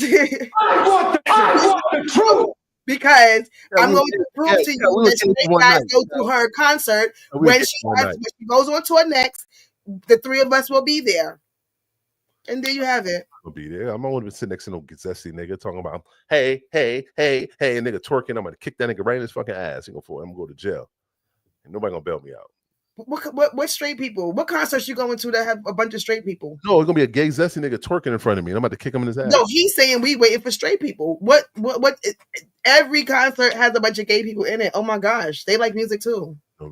I want the truth. Because I'm going to prove to you that you guys go to her concert when she goes on tour next. The 3 of us will be there, and there you have it. I'll be there. I'm not going to sit next to no zesty nigga talking about hey, and nigga twerking. I'm going to kick that nigga right in his fucking ass. I'm going to go to jail, and nobody going to bail me out. What straight people? What concerts you going to that have a bunch of straight people? No, it's gonna be a gay zesty nigga twerking in front of me, and I'm about to kick him in his ass. No, he's saying we waiting for straight people. What? Every concert has a bunch of gay people in it. Oh my gosh, they like music too. It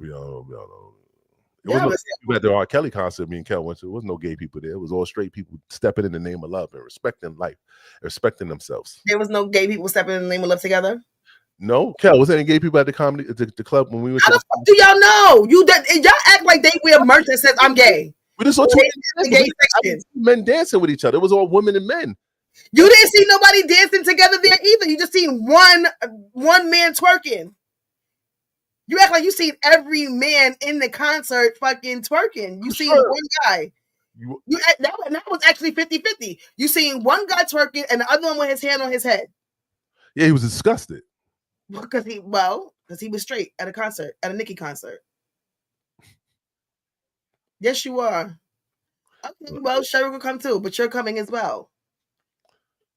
was at the R. Kelly concert me and Kel went to. There was no gay people there. It was all straight people stepping in the name of love and respecting life, respecting themselves. There was no gay people stepping in the name of love together. No, Kel, was there any gay people at the comedy the club when we went? How the fuck do y'all know? Y'all act like they wear merch that says I'm gay. We just saw men dancing with each other. It was all women and men. You didn't see nobody dancing together there either. You just seen one man twerking. You act like you seen every man in the concert fucking twerking. You seen one guy. That was actually 50-50. You seen one guy twerking and the other one with his hand on his head. Yeah, he was disgusted. Because he was straight at a Nicki concert. Yes, you are. Okay, well, Sherry will come too, but you're coming as well.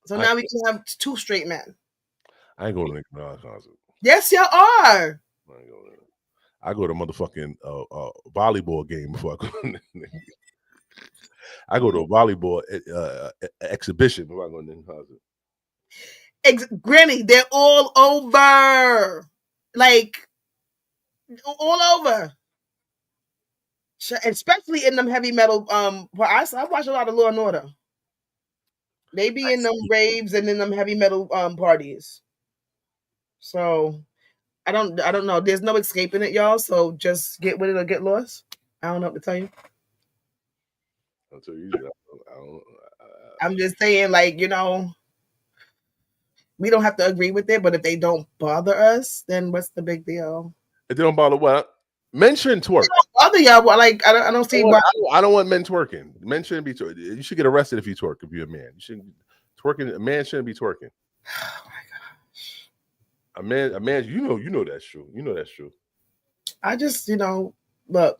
So now we can have 2 straight men. I ain't going to Nicki Minaj concert. Yes, y'all are. I go to motherfucking volleyball game before I go. I go to a volleyball exhibition before I go to Nicki concert. Granny, they're all over. Like, all over. Especially in them heavy metal. I watch a lot of Law and Order. They be in them raves and in them heavy metal parties. So, I don't know. There's no escaping it, y'all. So, just get with it or get lost. I don't know what to tell you. I'm just saying, like, we don't have to agree with it, but if they don't bother us, then what's the big deal? If they don't bother what? Men shouldn't twerk. They don't bother y'all. Like, I don't see why. I don't want men twerking. Men shouldn't be twerking. You should get arrested if you twerk. If you're a man, you shouldn't twerking. A man shouldn't be twerking. Oh my A man, you know that's true. You know that's true. I just, look,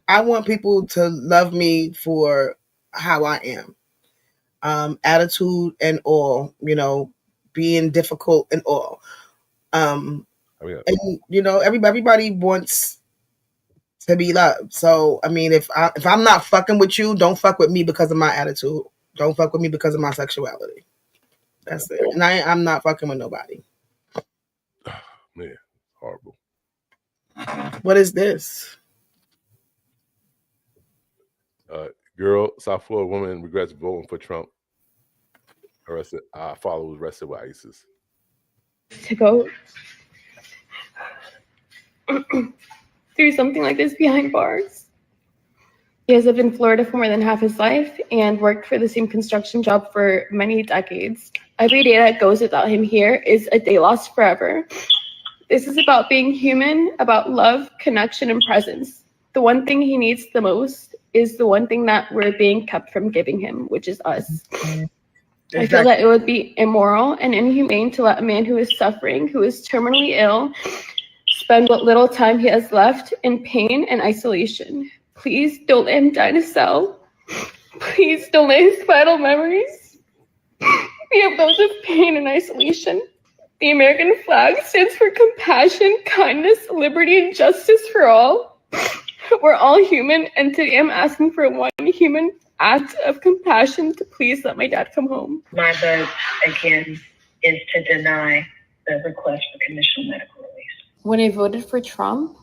I want people to love me for how I am. Attitude and all, being difficult and all. And everybody wants to be loved. So I mean, if I'm not fucking with you, don't fuck with me because of my attitude. Don't fuck with me because of my sexuality. That's it. And I'm not fucking with nobody. Man, horrible. What is this? Girl, South Florida woman regrets voting for Trump. Arrested. Father was arrested with ISIS. To go through something like this behind bars. He has lived in Florida for more than half his life and worked for the same construction job for many decades. Every day that goes without him here is a day lost forever. This is about being human, about love, connection, and presence. The one thing he needs the most is the one thing that we're being kept from giving him, which is us. I feel that it would be immoral and inhumane to let a man who is suffering, who is terminally ill, spend what little time he has left in pain and isolation. Please don't let him die in a cell. Please don't let his vital memories be of those of pain and isolation. The American flag stands for compassion, kindness, liberty, and justice for all. We're all human, and today I'm asking for one human act of compassion to please let my dad come home. My vote, again, is to deny the request for conditional medical release. When I voted for Trump,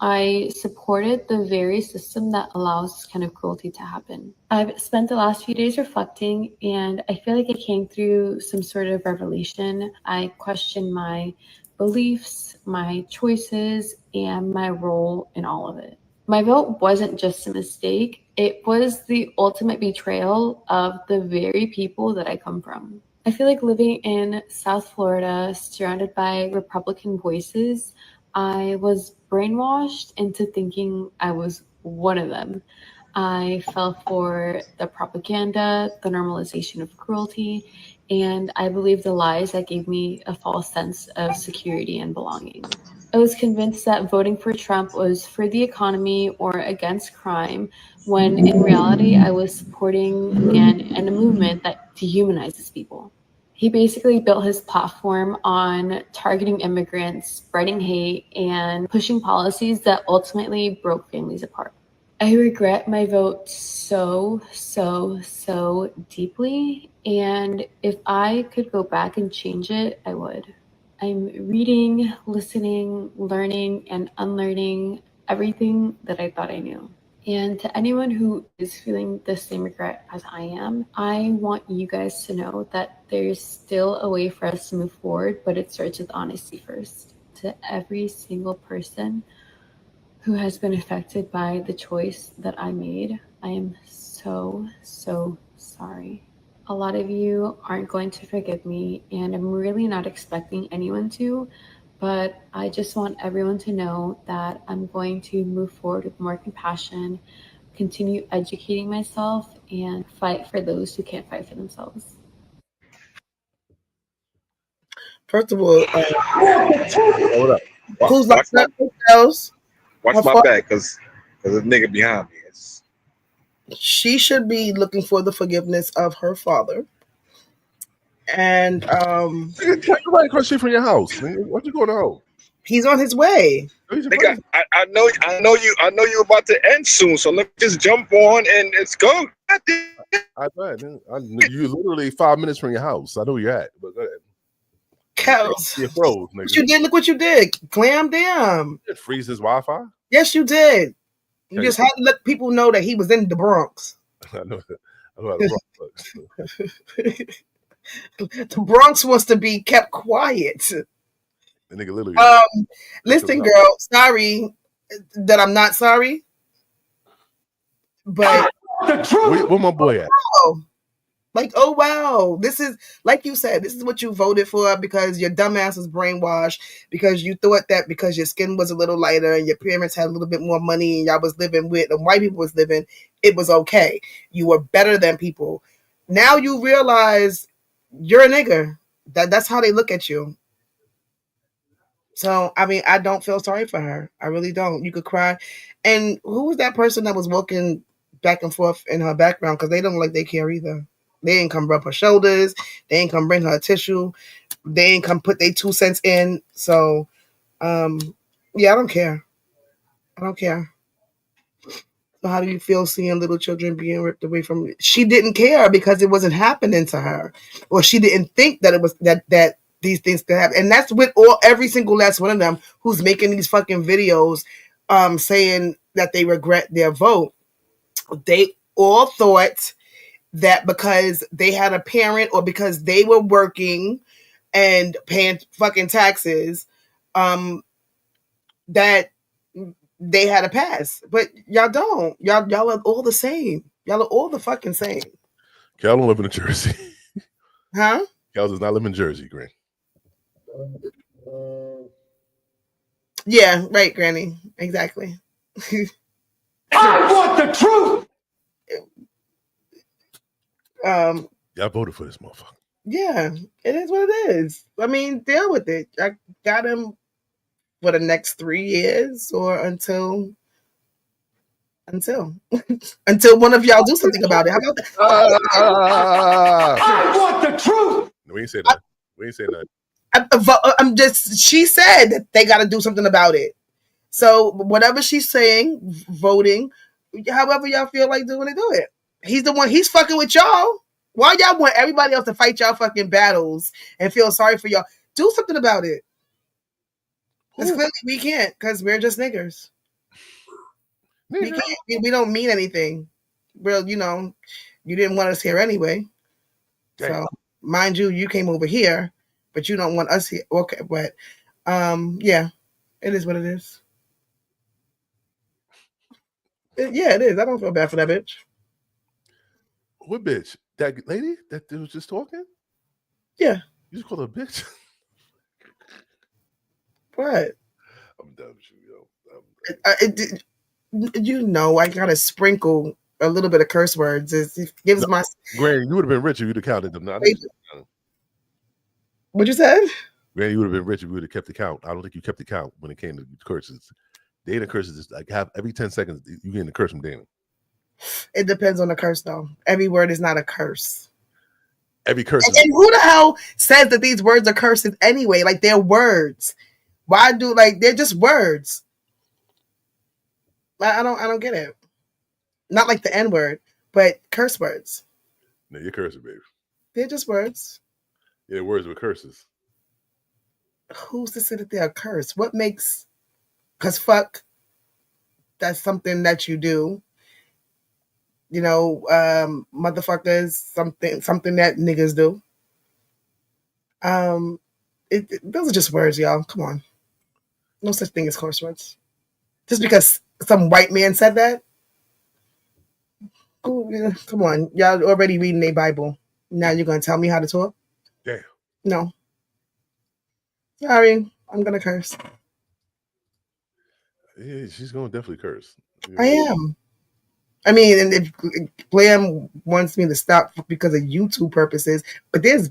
I supported the very system that allows this kind of cruelty to happen. I've spent the last few days reflecting, and I feel like I came through some sort of revelation. I questioned my beliefs, my choices, and my role in all of it. My vote wasn't just a mistake. It was the ultimate betrayal of the very people that I come from. I feel like living in South Florida, surrounded by Republican voices, I was brainwashed into thinking I was one of them. I fell for the propaganda, the normalization of cruelty, and I believed the lies that gave me a false sense of security and belonging. I was convinced that voting for Trump was for the economy or against crime, when in reality I was supporting a man and a movement that dehumanizes people. He basically built his platform on targeting immigrants, spreading hate, and pushing policies that ultimately broke families apart. I regret my vote so deeply, and if I could go back and change it, I would. I'm reading, listening, learning, and unlearning everything that I thought I knew. And to anyone who is feeling the same regret as I am, I want you guys to know that there's still a way for us to move forward, but it starts with honesty first. To every single person who has been affected by the choice that I made, I am so sorry. A lot of you aren't going to forgive me, and I'm really not expecting anyone to, but I just want everyone to know that I'm going to move forward with more compassion, continue educating myself, and fight for those who can't fight for themselves. First of all, Hold up. who's Watch my, else? watch my back, because there's a nigga behind me. She should be looking for the forgiveness of her father. And Take right across the street from your house. Man. What's going on? He's on his way. Nigga, I know you about to end soon, so let's just jump on and let's go. I bet. You literally 5 minutes from your house. I know where you're at. But go ahead. Cows. You froze, nigga. What you did? Look what you did. Clam down. It freezes Wi-Fi. Yes, you did. You just had to let people know that he was in the Bronx. I know how the Bronx looks. The Bronx wants to be kept quiet. The nigga literally. Listen, girl. Sorry that I'm not sorry, but where my boy at? Like, oh wow, this is, like you said, this is what you voted for because your dumbass was brainwashed, because you thought that because your skin was a little lighter and your parents had a little bit more money and y'all was living with, and white people was living, it was okay. You were better than people. Now you realize you're a nigger That's how they look at you. So, I mean, I don't feel sorry for her. I really don't. You could cry. And who was that person that was walking back and forth in her background? Because they don't look like they care either. They ain't come rub her shoulders. They ain't come bring her a tissue. They ain't come put their 2 cents in. So, yeah, I don't care. I don't care. So how do you feel seeing little children being ripped away from? She didn't care because it wasn't happening to her, or she didn't think that it was that these things could happen. And that's with every single last one of them who's making these fucking videos, saying that they regret their vote. They all thought that because they had a parent or because they were working and paying fucking taxes, that they had a pass, but y'all don't. Y'all are all the same. Y'all are all the fucking same. Cal don't live in Jersey. Huh? Cal does not live in Jersey, Granny. Yeah, right, Granny. Exactly. I want the truth. Y'all voted for this motherfucker. Yeah, it is what it is. I mean, deal with it. I got him for the next 3 years or until one of y'all do something about it. How about that? I want the truth. No, we ain't say that. We ain't say that. I'm just. She said that they got to do something about it. So whatever she's saying, voting, however y'all feel like doing it, do it. He's the one. He's fucking with y'all. Why y'all want everybody else to fight y'all fucking battles and feel sorry for y'all? Do something about it. Because clearly we can't, because we're just niggers. We can't. We don't mean anything. Well, you didn't want us here anyway. So mind you, you came over here, but you don't want us here. Okay, but yeah, it is what it is. Yeah, it is. I don't feel bad for that bitch. What bitch? That lady that was just talking? Yeah. You just called her a bitch? What? I'm done with you, yo. I gotta sprinkle a little bit of curse words. It gives my Granny, you would have been rich if you'd have counted them. No, what you said? Granny, you would have been rich if you would have kept the count. I don't think you kept the count when it came to curses. Dana curses is like every 10 seconds you getting a curse from Dana. It depends on the curse, though. Every word is not a curse. Every curse. And who the hell says that these words are curses anyway? Like, they're words. Why they're just words? I don't get it. Not like the N word, but curse words. No, you're cursing, baby. They're just words. Yeah, words with curses. Who's to say that they're a curse? What makes? Because fuck, that's something that you do. Motherfuckers, something that niggas do. Those are just words, y'all. Come on. No such thing as curse words. Just because some white man said that. Come on. Y'all already reading a Bible. Now you're going to tell me how to talk? Damn. No. Sorry. I'm going to curse. Yeah, she's going to definitely curse. I am. I mean, and if Blam wants me to stop because of YouTube purposes, but there's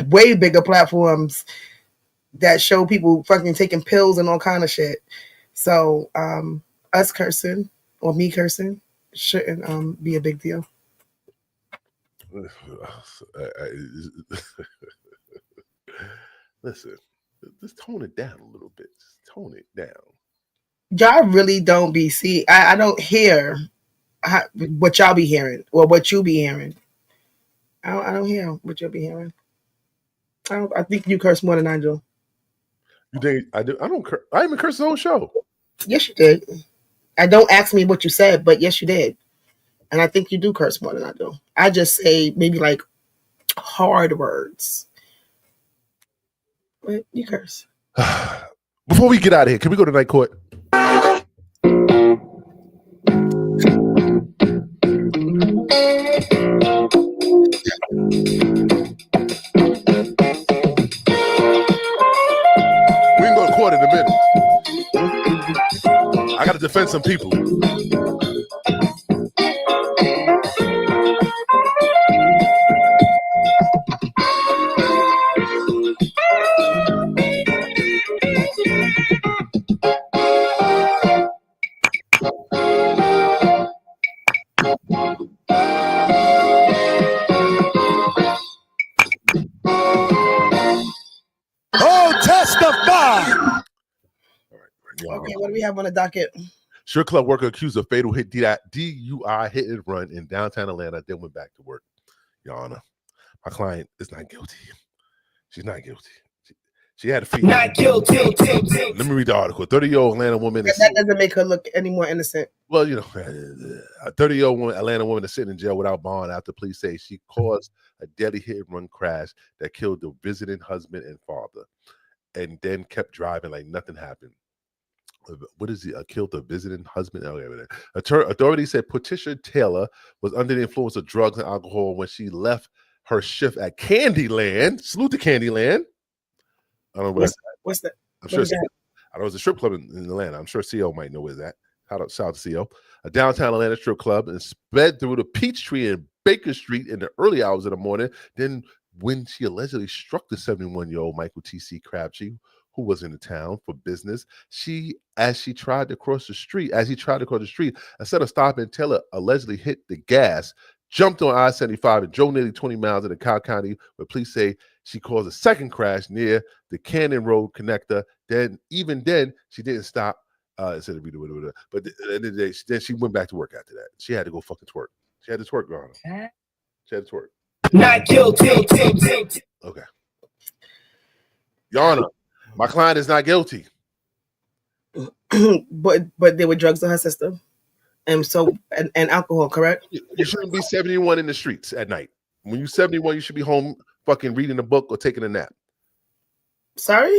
way bigger platforms that show people fucking taking pills and all kind of shit. So us cursing or me cursing shouldn't be a big deal. Listen, just tone it down a little bit. Just tone it down. Y'all really don't be see. I don't hear what y'all be hearing or what you be hearing. I don't hear what you'll be hearing. I think you curse more than I do. You think I do? I don't curse. I even curse the whole show. Yes, you did. I don't ask me what you said, but yes, you did. And I think you do curse more than I do. I just say maybe like hard words. But you curse. Before we get out of here, can we go to night court? We can go to court in a minute. I got to defend some people. Okay, what do we have on the docket? Strip club worker accused of fatal DUI hit and run in downtown Atlanta, then went back to work. Your Honor, my client is not guilty. She's not guilty. She had a fee. Not guilty. Let me read the article. 30-year-old Atlanta woman. That doesn't make her look any more innocent. Well, you know, a 30-year-old Atlanta woman is sitting in jail without bond after police say she caused a deadly hit-and-run crash that killed the visiting husband and father, and then kept driving like nothing happened. What is he? Killed the visiting husband? Authorities said Patricia Taylor was under the influence of drugs and alcohol when she left her shift at Candyland. Salute to Candyland. I don't know what's that. I'm sure. I know it's a strip club in Atlanta. I'm sure CO might know where that. Shout out to CO. A downtown Atlanta strip club and sped through the Peachtree and Baker Street in the early hours of the morning. Then, when she allegedly struck the 71-year-old Michael T.C. Crabtree, who was in the town for business, as he tried to cross the street, instead of stopping, Taylor allegedly hit the gas, jumped on I-75, and drove nearly 20 miles into Cobb County, where police say she caused a second crash near the Cannon Road connector. Then she didn't stop. But at the end of the day, then she went back to work after that. She had to go fucking twerk. She had to twerk, Your Honor. She had to twerk. Not guilty. Okay. Your Honor, my client is not guilty. but there were drugs in her system, and alcohol, correct? You shouldn't be 71 in the streets at night. When you're 71, you should be home fucking reading a book or taking a nap. Sorry?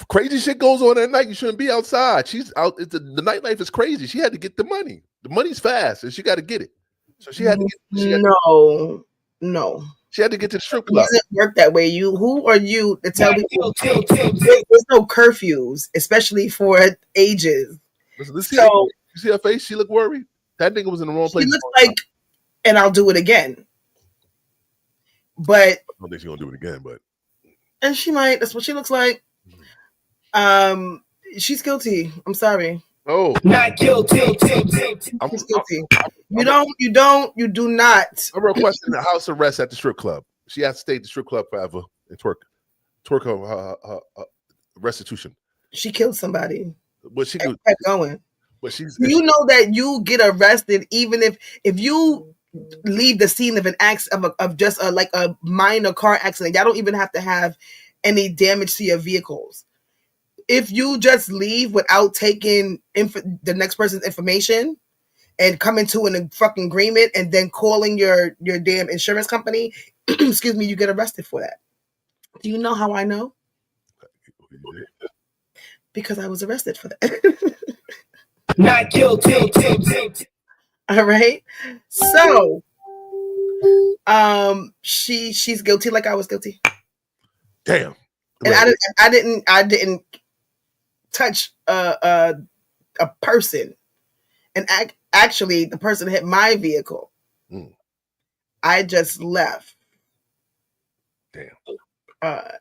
Crazy shit goes on at night. You shouldn't be outside. She's out. The nightlife is crazy. She had to get the money. The money's fast, and she got to get it. So she had to get. No. She had to get to the strip club. It doesn't work that way. Who are you to tell people? There's no curfews, especially for ages. You see her face? She looked worried. That nigga was in the wrong place. She looks like, and I'll do it again. But I don't think she's gonna do it again. And she might. That's what she looks like. She's guilty. I'm sorry. Oh, not guilty. She's guilty. You do not. I'm requesting a house arrest at the strip club. She has to stay at the strip club forever and twerk her restitution. She killed somebody. But she kept going. But she's. You know that you get arrested even if you leave the scene of an accident of just like a minor car accident. Y'all don't even have to have any damage to your vehicles. If you just leave without taking the next person's information and coming to a fucking agreement and then calling your damn insurance company, excuse me, you get arrested for that. Do you know how I know? Because I was arrested for that. Not guilty. All right. So, she's guilty like I was guilty. Damn. And I didn't touch a person, and actually the person hit my vehicle. I just left. Damn.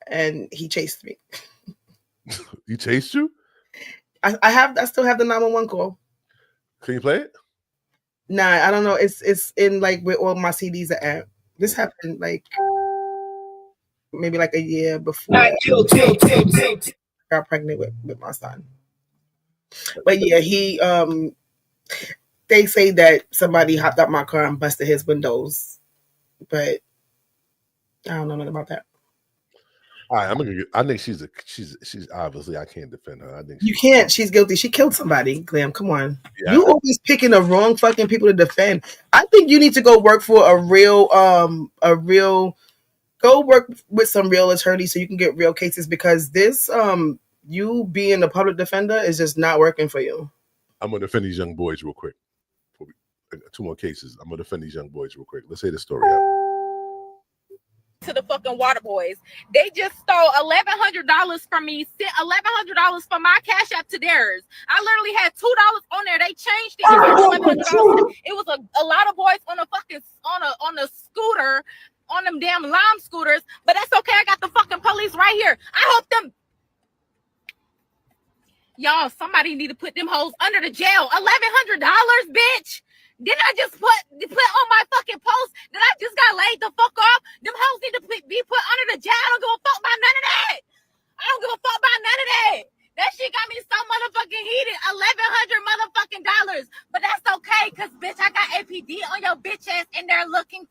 And he chased me. He chased you? I still have the 911 call. Can you play it? Nah, I don't know. It's in like where all my CDs are at. This happened like maybe like a year before I got pregnant with my son. But yeah, he they say that somebody hopped up my car and busted his windows, but I don't know nothing about that. All right, I think she's obviously, I can't defend her. I think you can't. She's guilty. She killed somebody. Glam, come on. Yeah, You always picking the wrong fucking people to defend. I think you need to go work for a real go work with some real attorneys so you can get real cases, because this you being a public defender is just not working for you. I'm gonna defend these young boys real quick. Two more cases. I'm gonna defend these young boys real quick. Let's say the story out. To the fucking water boys. They just stole $1,100 from me, sent $1,100 from my Cash App to theirs. I literally had $2 on there. They changed it. $1,100. It was a lot of boys on a fucking on a scooter, on them damn lime scooters, but that's okay. I got the fucking police right here. I hope them y'all, somebody need to put them hoes under the jail. $1,100, bitch. Didn't I just put on my fucking post that I just got laid the fuck off? Them hoes need to be put under the jail. I don't give a fuck about none of that. I don't give a fuck about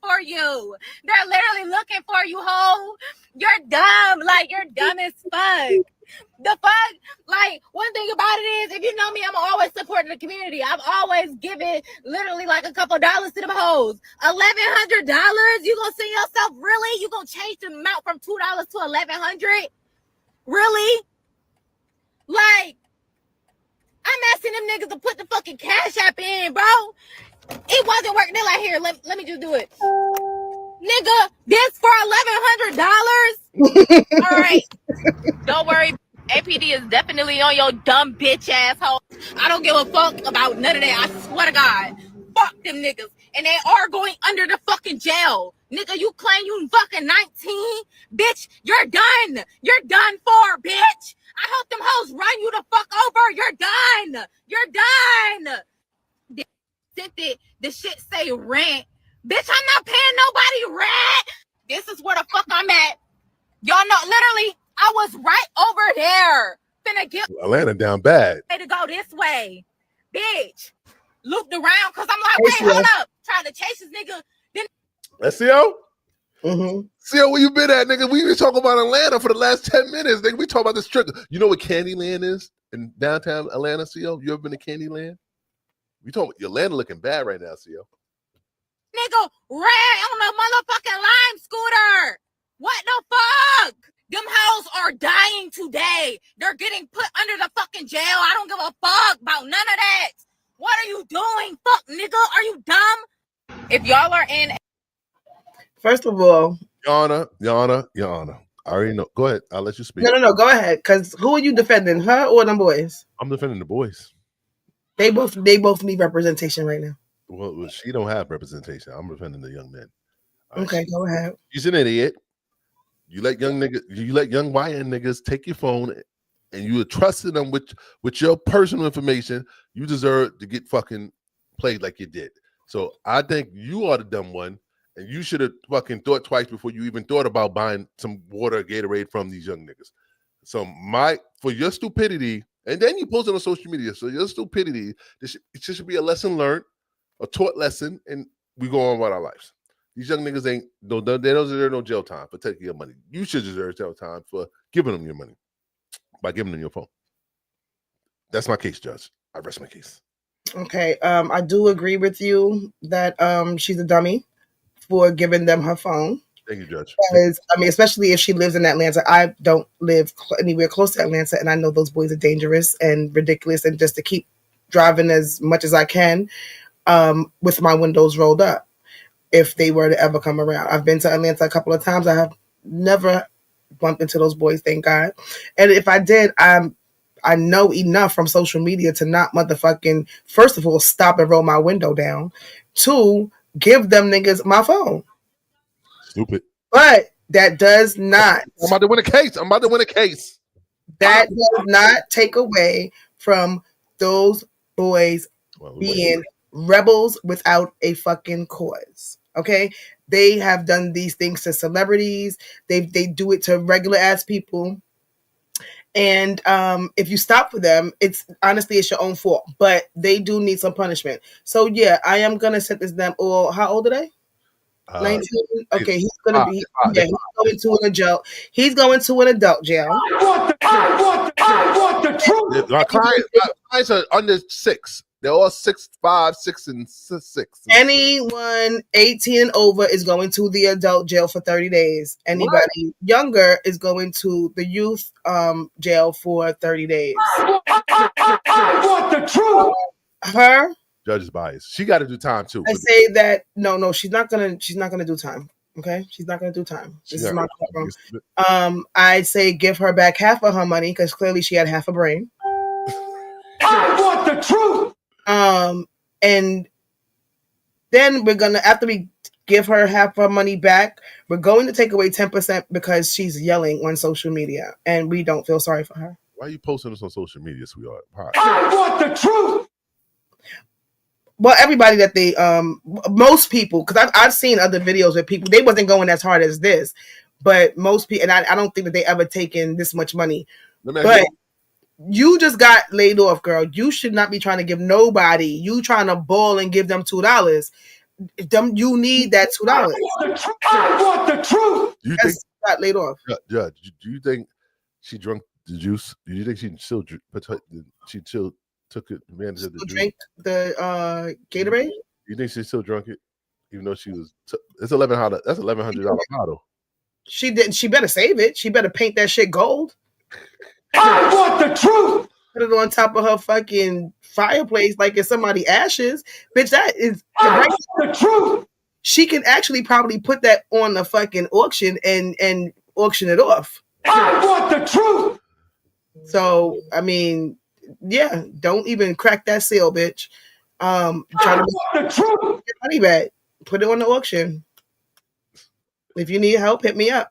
for you. They're literally looking for you, ho. You're dumb. Like, you're dumb as fuck. The fuck? Like, one thing about it is, if you know me, I'm always supporting the community. I've always given literally like a couple dollars to them hoes. $1,100? You gonna send yourself, really? You gonna change the amount from $2 to $1,100? Really? Like, I'm asking them niggas to put the fucking Cash App in, bro. It wasn't working. They're like, here, let me just do it. Nigga, this for $1,100? All right. Don't worry. APD is definitely on your dumb bitch asshole. I don't give a fuck about none of that. I swear to God. Fuck them niggas. And they are going under the fucking jail. Nigga, you claim you fucking 19? Bitch, you're done. You're done for, bitch. I hope them hoes run you the fuck over. You're done. You're done. The shit say rent. Bitch, I'm not paying nobody rent. This is where the fuck I'm at. Y'all know, literally, I was right over there. Finna get Atlanta down bad. to go this way. Bitch. Looped around because I'm like, wait, hold up. Trying to chase this nigga. Then That's CO? Mm-hmm. CO, where you been at, nigga? We been talking about Atlanta for the last 10 minutes, nigga. We talking about this trick. You know what Candyland is in downtown Atlanta, CO? You ever been to Candyland? We talking Atlanta looking bad right now, CO. nigga ran on a motherfucking lime scooter. What the fuck? Them hoes are dying today. They're getting put under the fucking jail. I don't give a fuck about none of that. What are you doing? Fuck, nigga. Are you dumb? If y'all are in... First of all... Your Honor. I already know. Go ahead. I'll let you speak. No. Go ahead. Because who are you defending? Her or them boys? I'm defending the boys. They both need representation right now. Well, she don't have representation. I'm defending the young men. Okay, go ahead. She's an idiot. You let young YN niggas take your phone and you trusted them with your personal information. You deserve to get fucking played like you did. So I think you are the dumb one, and you should have fucking thought twice before you even thought about buying some water or Gatorade from these young niggas. So for your stupidity, and then you post it on social media. So your stupidity, it should be a lesson learned, a taught lesson, and we go on about our lives. These young niggas they don't deserve no jail time for taking your money. You should deserve jail time for giving them your money by giving them your phone. That's my case, Judge. I rest my case. Okay, I do agree with you that she's a dummy for giving them her phone. Thank you, Judge. Because, I mean, especially if she lives in Atlanta. I don't live anywhere close to Atlanta, and I know those boys are dangerous and ridiculous, and just to keep driving as much as I can with my windows rolled up if they were to ever come around. I've been to Atlanta a couple of times. I have never bumped into those boys, thank God. And if I did, I know enough from social media to not motherfucking, first of all, stop and roll my window down. 2, give them niggas my phone. Stupid. But that does not. I'm about to win a case. That does not take away from those boys being rebels without a fucking cause. Okay? They have done these things to celebrities. They do it to regular ass people. And if you stop for them, it's your own fault. But they do need some punishment. So yeah, I am gonna set this them. Or how old are they? 19. Okay, he's gonna be. He's going to an adult. He's going to an adult jail. I want the truth. My clients are under 6. They're all 6, 5, 6, and 6. Anyone 18 and over is going to the adult jail for 30 days. Anybody younger is going to the youth jail for 30 days. I want the truth. Her judge's bias. She got to do time too. I say that no, she's not gonna do time. Okay, she's not gonna do time. This is my problem. I say give her back half of her money because clearly she had half a brain. I want the truth. And then we're gonna, after we give her half her money back, we're going to take away 10% because she's yelling on social media, and we don't feel sorry for her. Why are you posting this on social media, sweetheart? I want the truth. Well, everybody that they, most people, because I've seen other videos where people, they wasn't going as hard as this, but most people, and I don't think that they ever taken this much money. But you just got laid off, girl. You should not be trying to give nobody. You trying to ball and give them $2. you need that $2. I want the truth. Do you think got laid off? Judge, do you think she drunk the juice? Do you think she still took advantage of the juice? Drink the Gatorade? You think she still drunk it, even though she was? It's $1,100. That's $1,100 bottle. She didn't. She better save it. She better paint that shit gold. I want the truth. Put it on top of her fucking fireplace like it's somebody ashes. Bitch, that is the truth. She can actually probably put that on the fucking auction and auction it off. I want the truth. So I mean, yeah, don't even crack that seal, bitch. Try to get the truth. Your money back. Put it on the auction. If you need help, hit me up.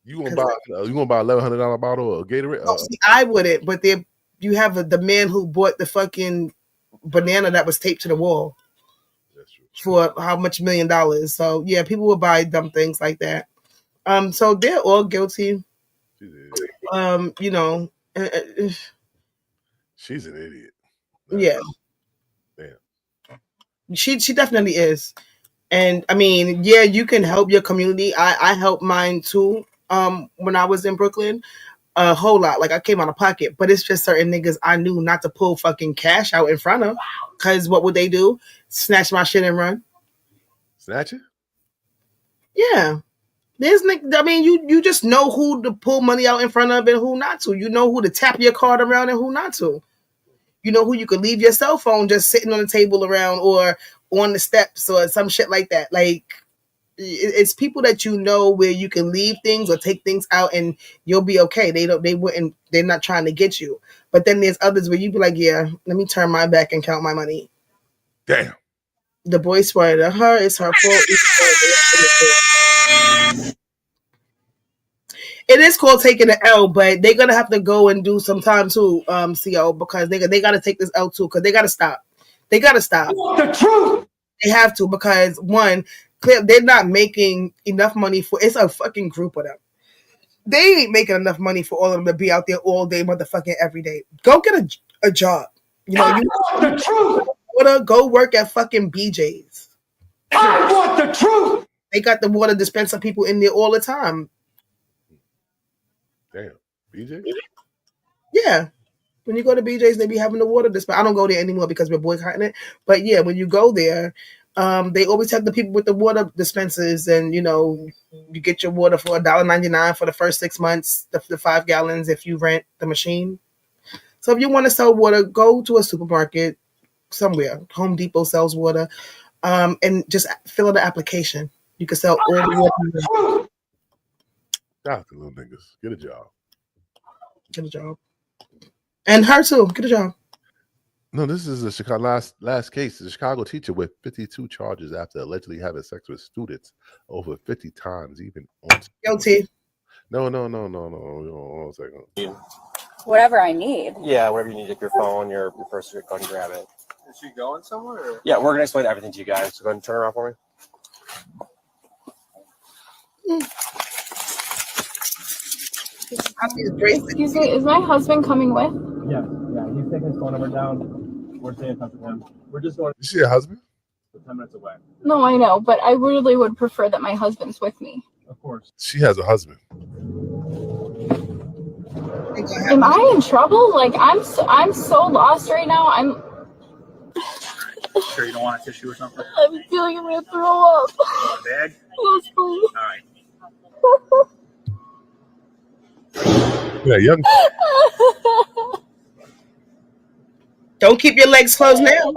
You gonna buy $1,100 bottle of Gatorade? Oh, see, I wouldn't, but you have the man who bought the fucking banana that was taped to the wall. That's true. For how much $1 million? So yeah, people will buy dumb things like that. So they're all guilty. You know, she's an idiot. Yeah. Damn. She definitely is. And I mean, yeah, you can help your community. I helped mine too. When I was in Brooklyn, a whole lot. Like I came out of pocket, but it's just certain niggas I knew not to pull fucking cash out in front of. Cause what would they do? Snatch my shit and run. Snatch it? Yeah. I mean, you just know who to pull money out in front of and who not to. You know who to tap your card around and who not to. You know who you could leave your cell phone just sitting on the table around or on the steps or some shit like that. Like, it's people that you know where you can leave things or take things out and you'll be okay. They're not trying to get you. But then there's others where you be like, yeah, let me turn my back and count my money. Damn. The boy swear to her, it's her fault. It is called taking an L, but they're gonna have to go and do some time too, CO, because they gotta take this L too, because they gotta stop. They gotta stop. The truth. They have to, because one, they're not making enough money for. It's a fucking group of them. They ain't making enough money for all of them to be out there all day, motherfucking every day. Go get a job. You know, you the truth. Go work at fucking BJ's. I want the truth. They got the water dispenser people in there all the time. Damn. BJ? Yeah. When you go to BJ's, they be having the water dispenser. I don't go there anymore because we're boycotting it. But yeah, when you go there, they always have the people with the water dispensers, and you know, you get your water for $1.99 for the first 6 months, the 5 gallons if you rent the machine. So if you want to sell water, go to a supermarket somewhere. Home Depot sells water, and just fill out the application. You can sell all the water. Stop the little niggas. Get a job. Get a job. And her too. Get a job. No, this is the Chicago last case. The Chicago teacher with 52 charges after allegedly having sex with students over 50 times, even on. Guilty. No. Hold on a second. Whatever I need. Yeah, whatever you need, like your phone, your purse, go ahead and grab it. Is she going somewhere? Or? Yeah, we're gonna explain everything to you guys. So go ahead and turn around for me. Excuse me, is my husband coming with? Yeah, he's taking his phone number down. We're staying in touch with him. We're just going. You see your husband? 10 minutes away. No, I know, but I really would prefer that my husband's with me. Of course. She has a husband. Am I in trouble? Like I'm so lost right now. I'm. Sure you don't want a tissue or something? I'm feeling I'm gonna throw up. You want a bag? Yes, please. All right. Yeah, young. Don't keep your legs closed now.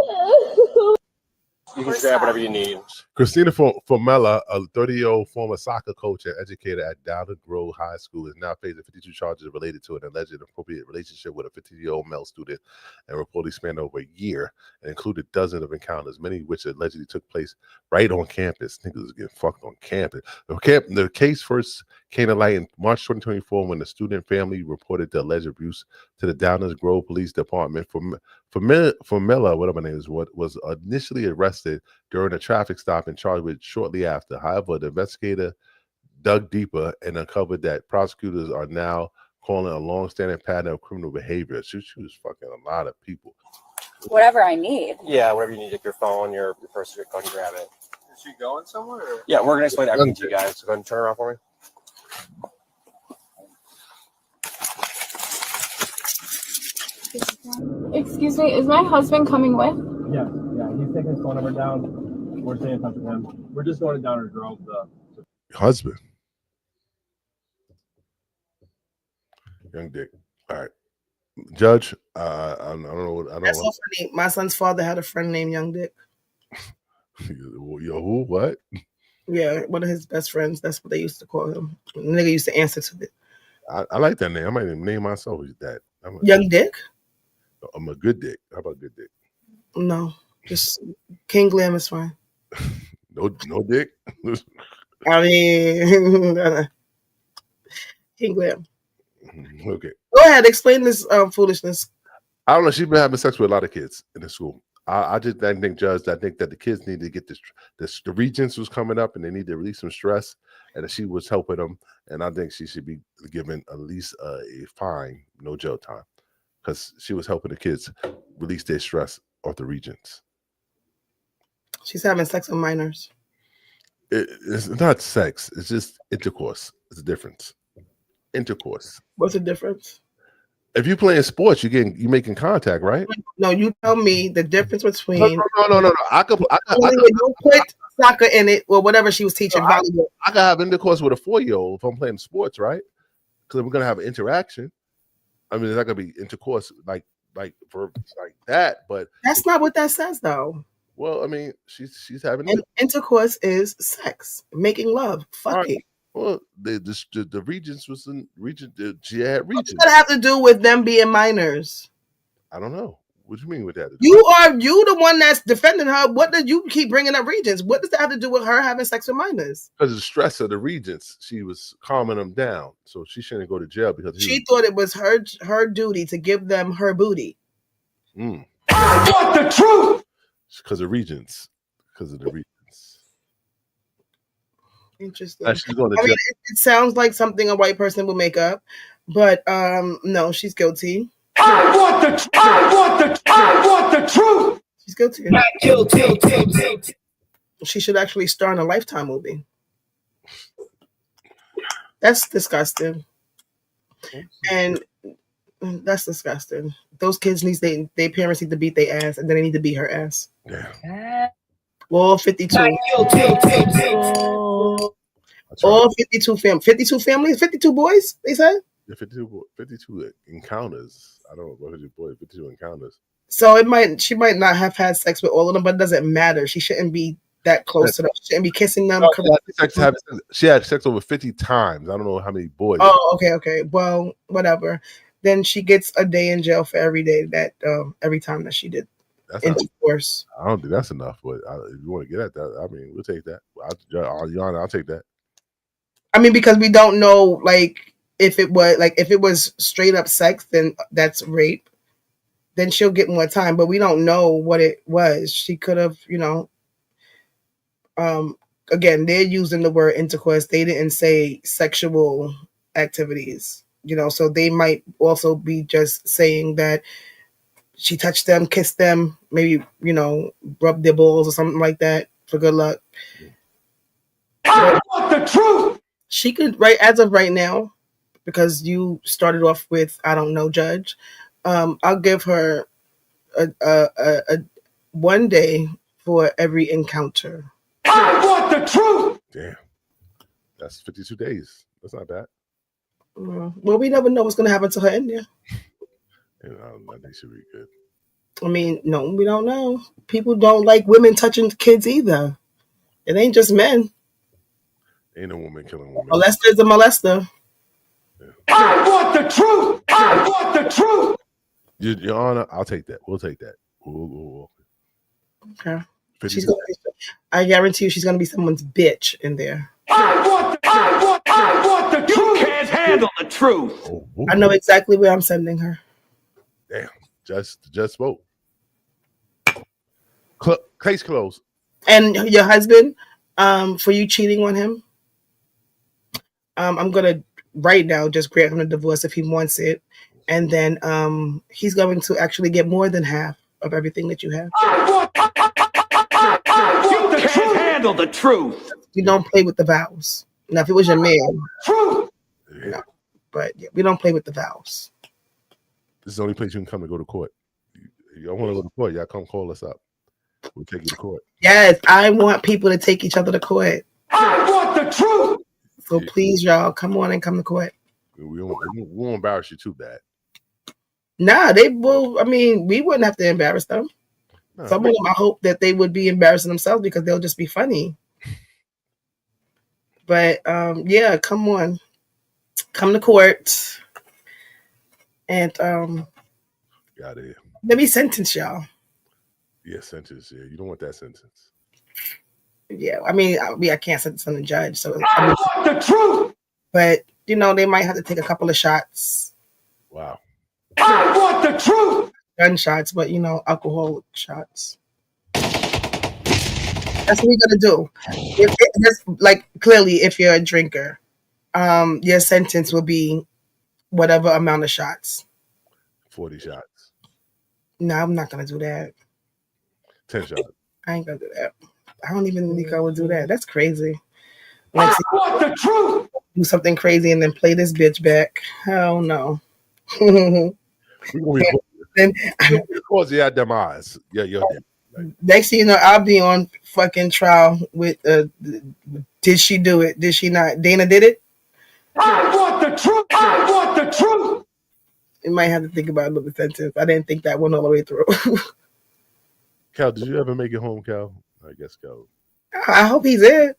You can grab whatever you need. Christina Formella, a 30-year-old former soccer coach and educator at Downton Grove High School, is now facing 52 charges related to an alleged inappropriate relationship with a 15-year-old male student, and reportedly spanned over a year and included dozens of encounters, many of which allegedly took place right on campus. Niggas was getting fucked on campus. The case first came to light in March 2024 when the student family reported the alleged abuse to the Downers Grove Police Department. Formella, whatever her name is, was initially arrested during a traffic stop and charged with shortly after. However, the investigator dug deeper and uncovered that prosecutors are now calling a long-standing pattern of criminal behavior. She was fucking a lot of people. Whatever I need. Yeah, whatever you need, like your phone, your purse, go ahead and grab it. Is she going somewhere? Or? Yeah, we're gonna explain everything to you guys. So go ahead and turn around for me. Excuse me, is my husband coming with? Yeah. He's taking his phone number down. We're staying in touch with him. We're just going down her grove. Husband. Young Dick. All right. Judge, I don't know. That's so funny. My son's father had a friend named Young Dick. Yo, who? What? Yeah, one of his best friends. That's what they used to call him. The nigga used to answer to it. I like that name. I might even name myself that. Young Dick? I'm a good dick. How about good dick? No, just King Glam is fine. No dick. I mean, King Glam. Okay. Go ahead, explain this foolishness. I don't know. She's been having sex with a lot of kids in the school. I think, Judge, I think that the kids need to get this. The regents was coming up, and they need to release some stress, and that she was helping them. And I think she should be given at least a fine, no jail time, because she was helping the kids release their stress off the regents. She's having sex with minors. It's not sex. It's just intercourse. It's a difference. Intercourse. What's the difference? If you're playing sports, you're making contact, right? No, you tell me the difference between. No. I could don't put soccer in it or whatever she was teaching. Volleyball. I could have intercourse with a 4-year-old if I'm playing sports, right? Because we're gonna have an interaction. I mean, it's not gonna be intercourse like for like that, but that's not what that says, though. Well, I mean, she's having intercourse is sex, making love, fucking. Right. Well, the regents was in region. She had regents. What's that have to do with them being minors? I don't know. What do you mean with that? You the one that's defending her. What did you keep bringing up regents? What does that have to do with her having sex with minors? Because the stress of the regents, she was calming them down, so she shouldn't go to jail because she thought it was her duty to give them her booty. I want the truth. Because of regents. Because of the regents. Interesting. She's going to jail. It sounds like something a white person would make up, but no, she's guilty. I want the truth. She's guilty. Not guilty. She should actually star in a Lifetime movie. That's disgusting. And that's disgusting. Those kids their parents need to beat their ass, and then they need to beat her ass. Yeah. All 52. All 52 families. 52 families? 52 boys, they said? Yeah, 52 encounters. I don't know about 52 boys, 52 encounters. So she might not have had sex with all of them, but it doesn't matter. She shouldn't be that close to them. She shouldn't be kissing them. She had sex over 50 times. I don't know how many boys. Oh, okay. Well, whatever. Then she gets a day in jail for every day every time that she did intercourse. I don't think that's enough, but if you want to get at that, I mean, we'll take that. I'll take that. I mean, because we don't know, if it was straight up sex, then that's rape. Then she'll get more time, but we don't know what it was. She could have, again, they're using the word intercourse. They didn't say sexual activities, so they might also be just saying that she touched them, kissed them, maybe, rubbed their balls or something like that for good luck. I want the truth. She could, as of right now, because you started off with, I don't know, Judge, I'll give her a 1 day for every encounter. I want the truth. Damn. That's 52 days. That's not bad. Well, we never know what's going to happen to her in there. I think she'll be good. I mean, no, we don't know. People don't like women touching kids either. It ain't just men. Ain't no woman killing women. Molester is a molester. Yeah. I want the truth. I want the truth. Your Honor, I'll take that. We'll take that. We'll. Okay. I guarantee you she's going to be someone's bitch in there. I want the truth. You can't handle the truth. I know exactly where I'm sending her. Damn. Just spoke. Case closed. And your husband, for you cheating on him, I'm gonna right now just grant him a divorce if he wants it, and then he's going to actually get more than half of everything that you have. You can't handle the truth. We don't play with the vows. Now, if it was your man, truth. No, but yeah, we don't play with the vows. This is the only place you can come to go to court. Y'all want to go to court? Y'all come call us up. We'll take you to court. Yes, I want people to take each other to court. I want the truth. So please, y'all, come on and come to court. We won't embarrass you too bad. Nah, they will. I mean, we wouldn't have to embarrass them. Some of them, I hope that they would be embarrassing themselves because they'll just be funny. But yeah, come on. Come to court. And Got it. let me sentence y'all. Yeah, sentence. Yeah, you don't want that sentence. Yeah, I mean, I can't sentence on the judge. So I want the truth. But you know, they might have to take a couple of shots. Wow. I want the truth. Gunshots, but you know, alcohol shots. That's what we're gonna do. Clearly, if you're a drinker, your sentence will be whatever amount of shots. 40 shots. No, I'm not gonna do that. 10 shots. I ain't gonna do that. I don't even think I would do that. That's crazy. I want the truth. Do something crazy and then play this bitch back. Hell no. Then cause you had them eyes. Yeah, you're dead. Next thing you know, I'll be on fucking trial with did she do it? Did she not? Dana did it? I want the truth. I want the truth. You might have to think about another sentence. I didn't think that one all the way through. Cal, did you ever make it home, Cal? I guess Cal. I hope he's in.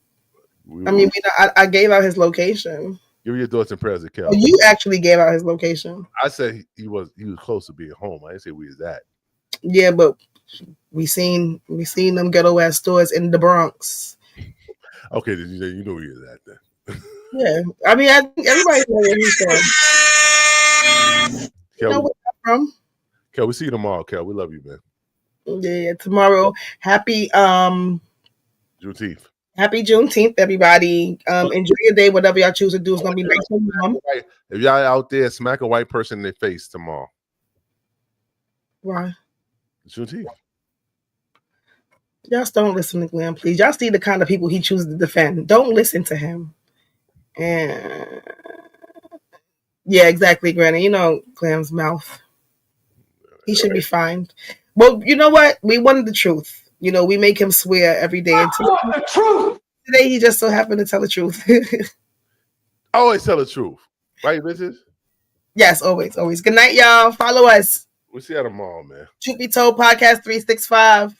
I mean, I gave out his location. Give me your thoughts and prayers to Cal. Oh, you actually gave out his location. I said he was close to being home. I didn't say we was at. Yeah, but we seen them ghetto ass stores in the Bronx. Okay, you know where he was at then. Yeah, I mean, I think everybody knows where he's from. Cal, You know where I'm from? Cal, we see you tomorrow, Cal. We love you, man. Yeah, tomorrow. Happy Juneteenth. Happy Juneteenth, everybody. Enjoy your day. Whatever y'all choose to do is gonna be nice and warm. If y'all out there, smack a white person in their face tomorrow. Why? Juneteenth. Y'all don't listen to Glenn, please. Y'all see the kind of people he chooses to defend. Don't listen to him. And yeah, exactly, Granny. You know Glenn's mouth. He should be fined. Well, you know what? We wanted the truth. You know, we make him swear every day. The truth. Today, he just so happened to tell the truth. Always tell the truth. Right, bitches? Yes, always, always. Good night, y'all. Follow us. We'll see you tomorrow, man. Truth Be Told Podcast 365.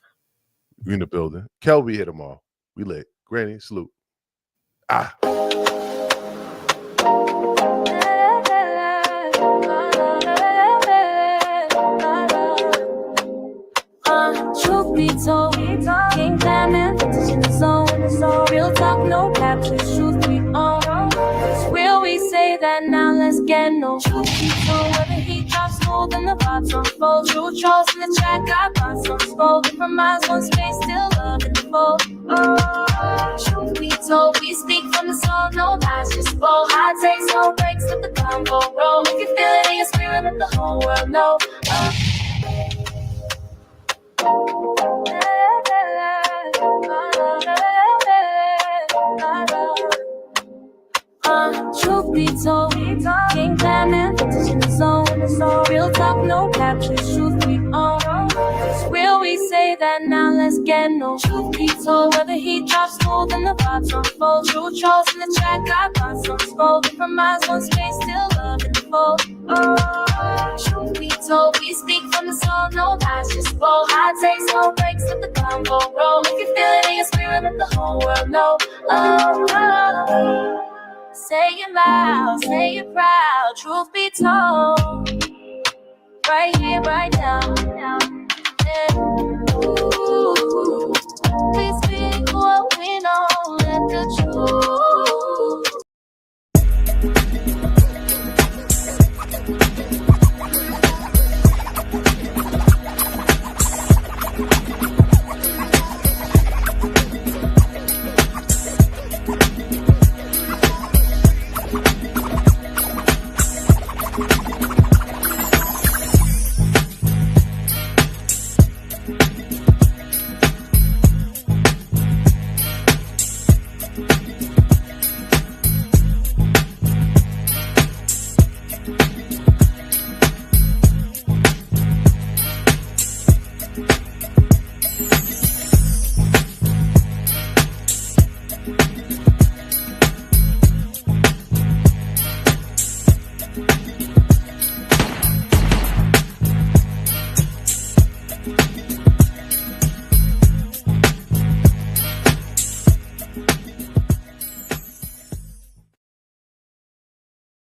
We in the building. Kel be here tomorrow. We lit. Granny, salute. Truth be told, King Diamond, vintage in the zone. Real talk, no cap, just truth we own. It's real, we say that now, let's get no. Truth be told, whether he drops smooth and the vibes unfold. True trolls in the track, I got some spoken from eyes, one space, still love in the fold. Truth be told, we speak from the soul, no lies, just bold. High takes, no breaks, let the combo roll. If you feel it in your spirit, let the whole world know. Truth be told, King Diamond, vintage in the zone. Real talk, no cap, just truth we own. It's real, we say that now, let's get no. Truth be told, whether he drops smooth and the vibes unfold. True trolls in the track, I got some spoken from eyes, one space, still love in the fold. Truth be told, we speak from the soul, no lies, just bold. High takes, no breaks, let the combo roll. If you feel it in your spirit, let the whole world know. Say it loud, say it proud, truth be told. Right here, right now. Yeah. Ooh, we speak what we know, let the truth